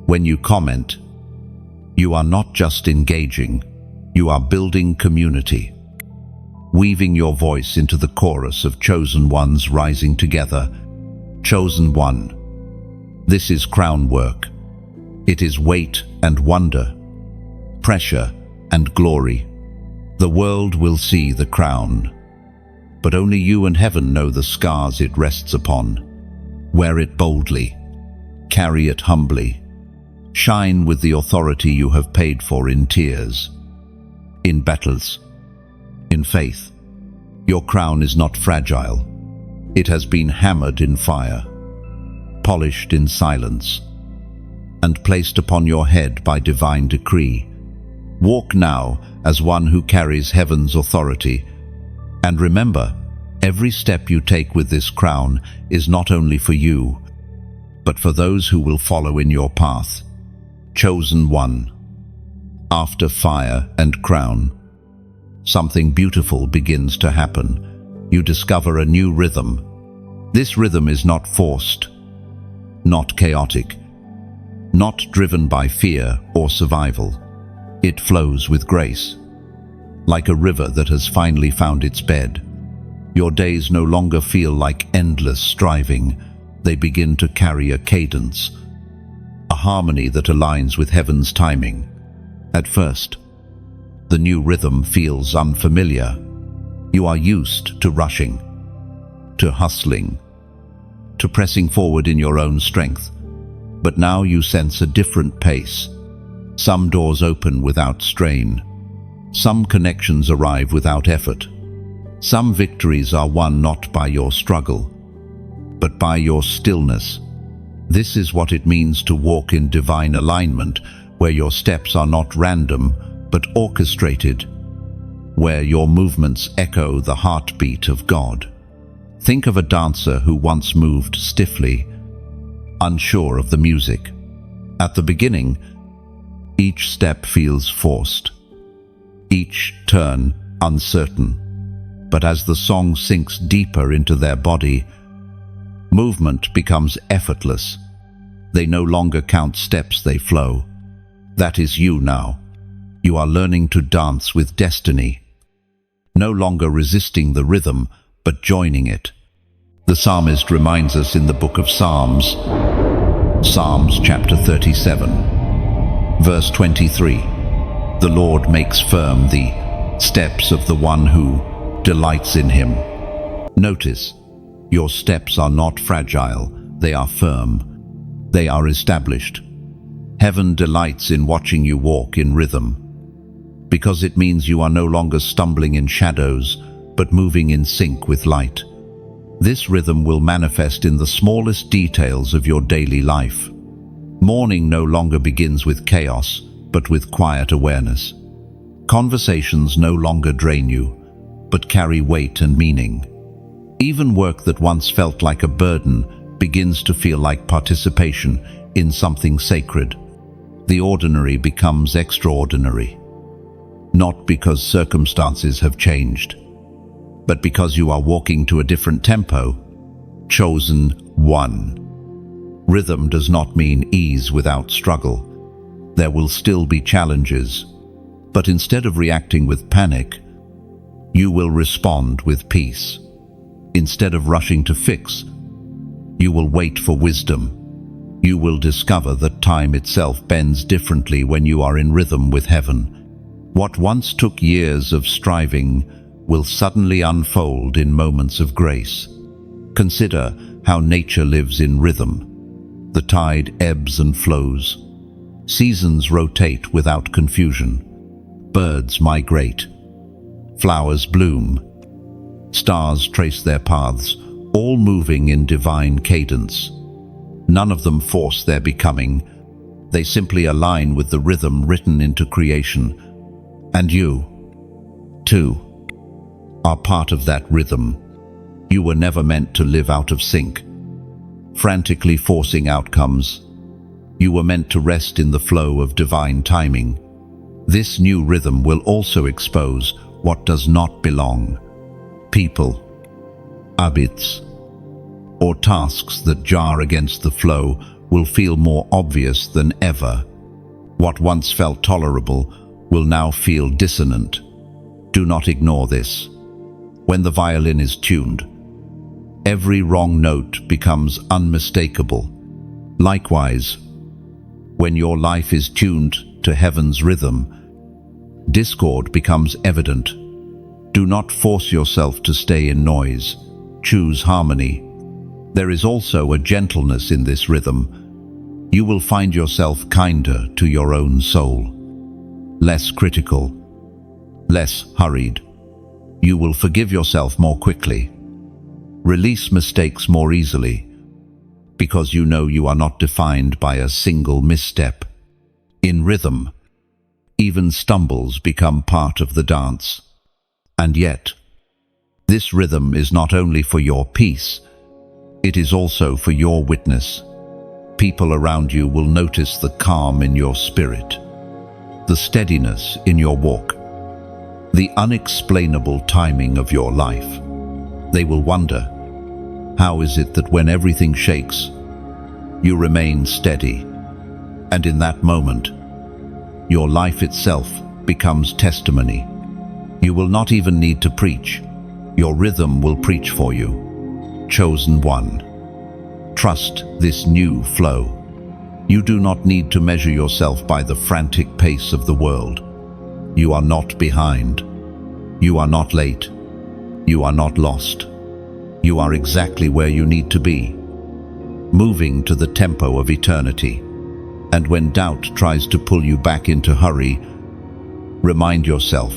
When you comment, you are not just engaging, you are building community. Weaving your voice into the chorus of chosen ones rising together. Chosen one. This is crown work. It is weight and wonder, pressure and glory. The world will see the crown, but only you and heaven know the scars it rests upon. Wear it boldly, carry it humbly, Shine with the authority you have paid for in tears, in battles, in faith. Your crown is not fragile. It has been hammered in fire, polished in silence, and placed upon your head by divine decree. Walk now as one who carries heaven's authority, and remember, every step you take with this crown is not only for you, but for those who will follow in your path. Chosen one. After fire and crown, something beautiful begins to happen. You discover a new rhythm. This rhythm is not forced, not chaotic, not driven by fear or survival. It flows with grace, like a river that has finally found its bed. Your days no longer feel like endless striving. They begin to carry a cadence, a harmony that aligns with heaven's timing. At first, the new rhythm feels unfamiliar. You are used to rushing, to hustling, to pressing forward in your own strength. But now you sense a different pace. Some doors open without strain. Some connections arrive without effort. Some victories are won not by your struggle, but by your stillness. This is what it means to walk in divine alignment, where your steps are not random, but orchestrated, where your movements echo the heartbeat of God. Think of a dancer who once moved stiffly, unsure of the music. At the beginning, each step feels forced, each turn uncertain. But as the song sinks deeper into their body, movement becomes effortless. They no longer count steps, they flow. That is you now. You are learning to dance with destiny, no longer resisting the rhythm, but joining it. The psalmist reminds us in the book of Psalms, Psalms chapter 37, verse 23, "The Lord makes firm the steps of the one who delights in him." Notice, your steps are not fragile, they are firm. They are established. Heaven delights in watching you walk in rhythm, because it means you are no longer stumbling in shadows, but moving in sync with light. This rhythm will manifest in the smallest details of your daily life. Morning no longer begins with chaos, but with quiet awareness. Conversations no longer drain you, but carry weight and meaning. Even work that once felt like a burden begins to feel like participation in something sacred. The ordinary becomes extraordinary, not because circumstances have changed, but because you are walking to a different tempo. Chosen one. Rhythm does not mean ease without struggle. There will still be challenges, but instead of reacting with panic, you will respond with peace. Instead of rushing to fix, you will wait for wisdom. You will discover that time itself bends differently when you are in rhythm with heaven. What once took years of striving will suddenly unfold in moments of grace. Consider how nature lives in rhythm. The tide ebbs and flows. Seasons rotate without confusion. Birds migrate. Flowers bloom. Stars trace their paths, all moving in divine cadence. None of them force their becoming. They simply align with the rhythm written into creation. And you, too, are part of that rhythm. You were never meant to live out of sync, frantically forcing outcomes. You were meant to rest in the flow of divine timing. This new rhythm will also expose what does not belong. People, habits, or tasks that jar against the flow will feel more obvious than ever. What once felt tolerable will now feel dissonant. Do not ignore this. When the violin is tuned, every wrong note becomes unmistakable. Likewise, when your life is tuned to heaven's rhythm, discord becomes evident. Do not force yourself to stay in noise. Choose harmony. There is also a gentleness in this rhythm. you will find yourself kinder to your own soul, less critical, less hurried. You will forgive yourself more quickly, release mistakes more easily, because you know you are not defined by a single misstep. In rhythm, even stumbles become part of the dance. And yet, this rhythm is not only for your peace, it is also for your witness. People around you will notice the calm in your spirit, the steadiness in your walk, the unexplainable timing of your life. They will wonder, how is it that when everything shakes, you remain steady? And in that moment, your life itself becomes testimony. You will not even need to preach. Your rhythm will preach for you. Chosen one. Trust this new flow. You do not need to measure yourself by the frantic pace of the world. You are not behind. You are not late. You are not lost. You are exactly where you need to be, moving to the tempo of eternity. And when doubt tries to pull you back into hurry, remind yourself,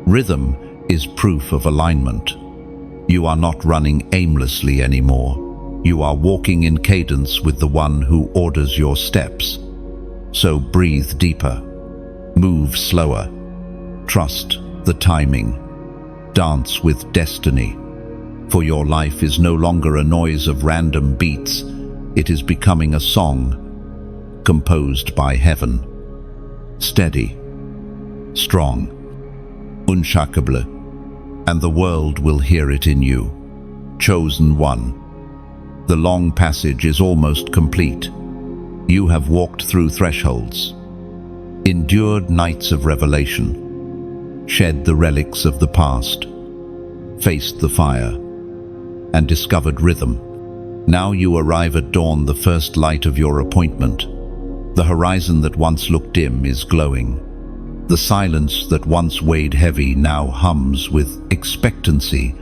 rhythm is proof of alignment. You are not running aimlessly anymore. You are walking in cadence with the one who orders your steps. So breathe deeper, move slower, trust the timing, dance with destiny. For your life is no longer a noise of random beats, it is becoming a song composed by heaven. Steady, strong, unshakable, and the world will hear it in you. Chosen one. The long passage is almost complete. You have walked through thresholds, endured nights of revelation, shed the relics of the past, faced the fire, and discovered rhythm. Now you arrive at dawn, the first light of your appointment. The horizon that once looked dim is glowing. The silence that once weighed heavy now hums with expectancy.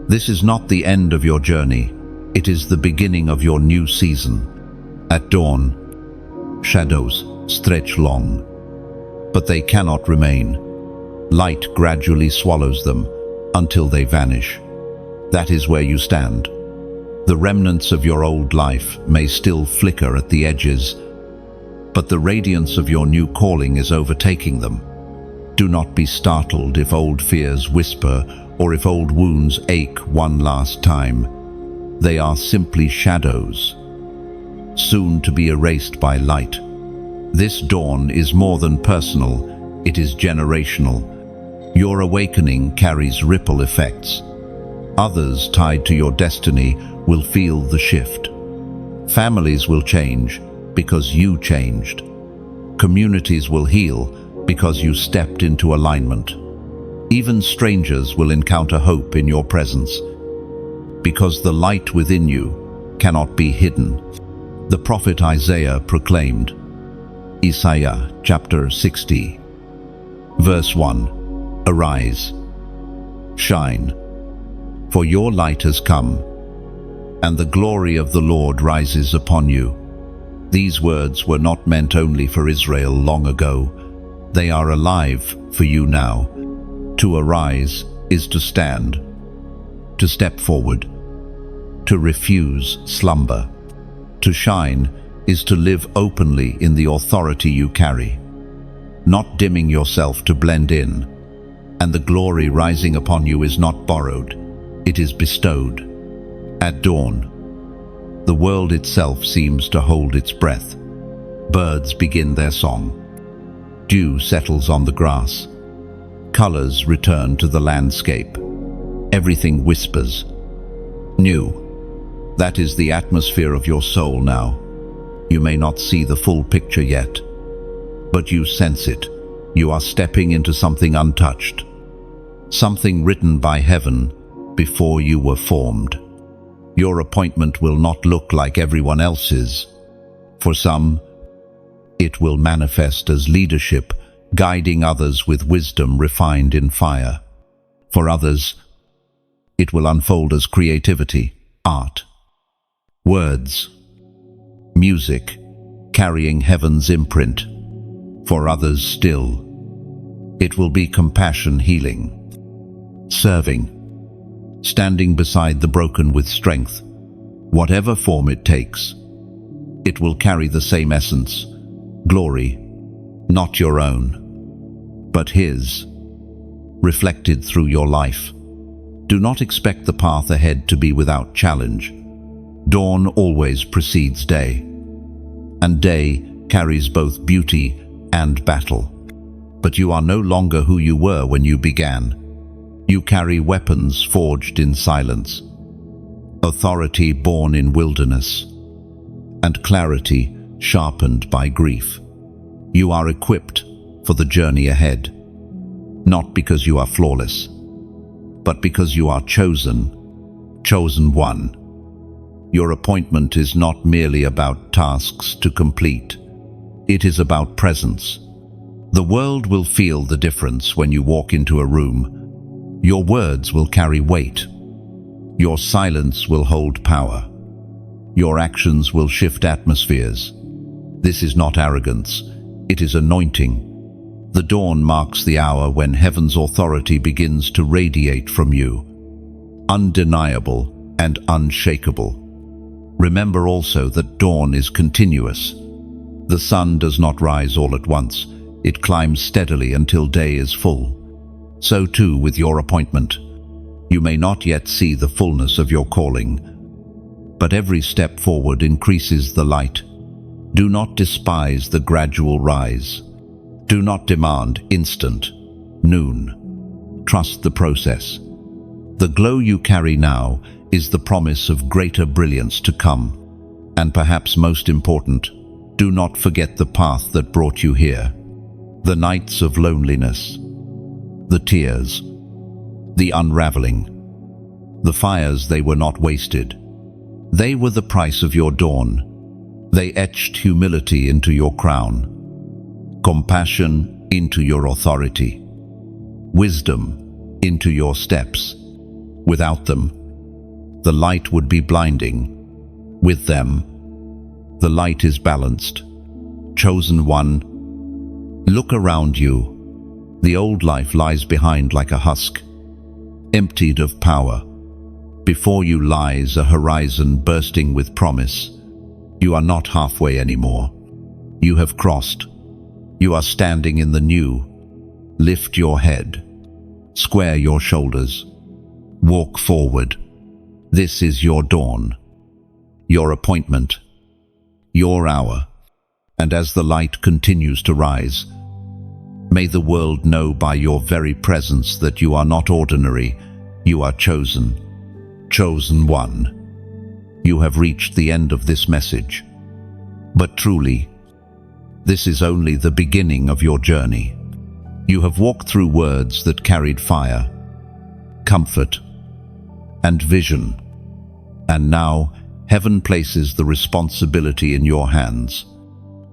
This is not the end of your journey. It is the beginning of your new season. At dawn, shadows stretch long, but they cannot remain. Light gradually swallows them until they vanish. That is where you stand. The remnants of your old life may still flicker at the edges, but the radiance of your new calling is overtaking them. Do not be startled if old fears whisper or if old wounds ache one last time. They are simply shadows, soon to be erased by light. This dawn is more than personal, it is generational. Your awakening carries ripple effects. Others tied to your destiny will feel the shift. Families will change because you changed. Communities will heal because you stepped into alignment. Even strangers will encounter hope in your presence, because the light within you cannot be hidden. The prophet Isaiah proclaimed, Isaiah chapter 60, verse 1, Arise, shine, for your light has come, and the glory of the Lord rises upon you. These words were not meant only for Israel long ago. They are alive for you now. To arise is to stand, to step forward, to refuse slumber. To shine is to live openly in the authority you carry, not dimming yourself to blend in. And the glory rising upon you is not borrowed, it is bestowed. At dawn, the world itself seems to hold its breath. Birds begin their song. Dew settles on the grass. Colors return to the landscape. Everything whispers. New. That is the atmosphere of your soul now. You may not see the full picture yet, but you sense it. You are stepping into something untouched, something written by heaven before you were formed. Your appointment will not look like everyone else's. For some, it will manifest as leadership, guiding others with wisdom refined in fire. For others, it will unfold as creativity, art, words, music, carrying heaven's imprint. For others still, it will be compassion healing, serving, standing beside the broken with strength. Whatever form it takes, it will carry the same essence, glory, not your own, but His, reflected through your life. Do not expect the path ahead to be without challenge. Dawn always precedes day, and day carries both beauty and battle. But you are no longer who you were when you began. You carry weapons forged in silence, authority born in wilderness, and clarity sharpened by grief. You are equipped for the journey ahead, not because you are flawless, but because you are chosen one. Your appointment is not merely about tasks to complete. It is about presence. The world will feel the difference when you walk into a room. Your words will carry weight. Your silence will hold power. Your actions will shift atmospheres. This is not arrogance. It is anointing. The dawn marks the hour when heaven's authority begins to radiate from you, undeniable and unshakable. Remember also that dawn is continuous. The sun does not rise all at once. It climbs steadily until day is full. So too with your appointment. You may not yet see the fullness of your calling, but every step forward increases the light. Do not despise the gradual rise. Do not demand instant, noon. Trust the process. The glow you carry now is the promise of greater brilliance to come. And perhaps most important, do not forget the path that brought you here. The nights of loneliness, the tears, the unraveling, the fires. They were not wasted. They were the price of your dawn. They etched humility into your crown, compassion into your authority, wisdom into your steps. Without them, the light would be blinding. With them, the light is balanced. Chosen one, look around you. The old life lies behind like a husk, emptied of power. Before you lies a horizon bursting with promise. You are not halfway anymore. You have crossed. You are standing in the new. Lift your head. Square your shoulders. Walk forward. This is your dawn, your appointment, your hour. And as the light continues to rise, may the world know by your very presence that you are not ordinary. You are chosen one. You have reached the end of this message. But truly, this is only the beginning of your journey. You have walked through words that carried fire, comfort, and vision. And now, heaven places the responsibility in your hands.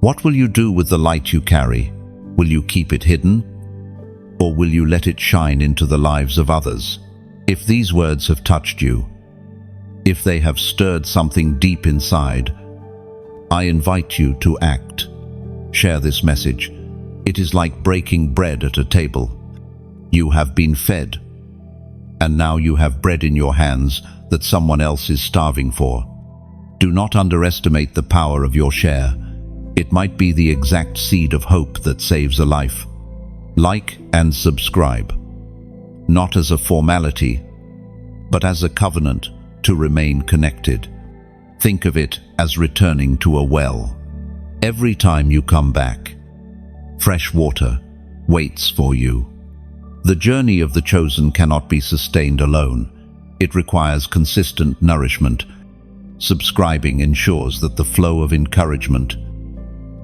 What will you do with the light you carry? Will you keep it hidden? Or will you let it shine into the lives of others? If these words have touched you, if they have stirred something deep inside, I invite you to act. Share this message. It is like breaking bread at a table. You have been fed, and now you have bread in your hands that someone else is starving for. Do not underestimate the power of your share. It might be the exact seed of hope that saves a life. Like and subscribe, not as a formality, but as a covenant to remain connected. Think of it as returning to a well. Every time you come back, fresh water waits for you. The journey of the chosen cannot be sustained alone. It requires consistent nourishment. Subscribing ensures that the flow of encouragement,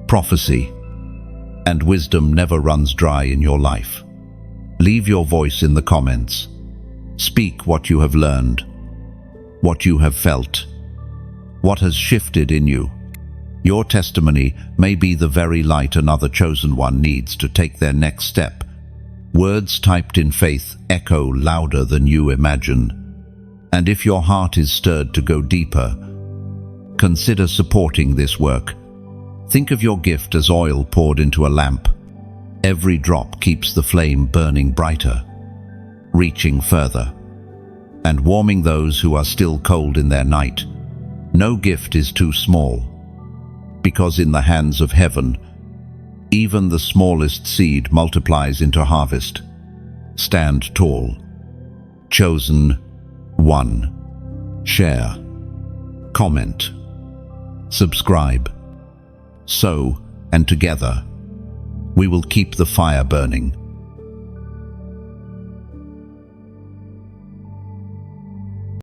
prophecy, and wisdom never runs dry in your life. Leave your voice in the comments. Speak what you have learned, what you have felt, what has shifted in you. Your testimony may be the very light another chosen one needs to take their next step. Words typed in faith echo louder than you imagine. And if your heart is stirred to go deeper, consider supporting this work. Think of your gift as oil poured into a lamp. Every drop keeps the flame burning brighter, reaching further, and warming those who are still cold in their night. No gift is too small, because in the hands of heaven, even the smallest seed multiplies into harvest. Stand tall. Chosen one. Share. Comment. Subscribe. Sow, and together, we will keep the fire burning.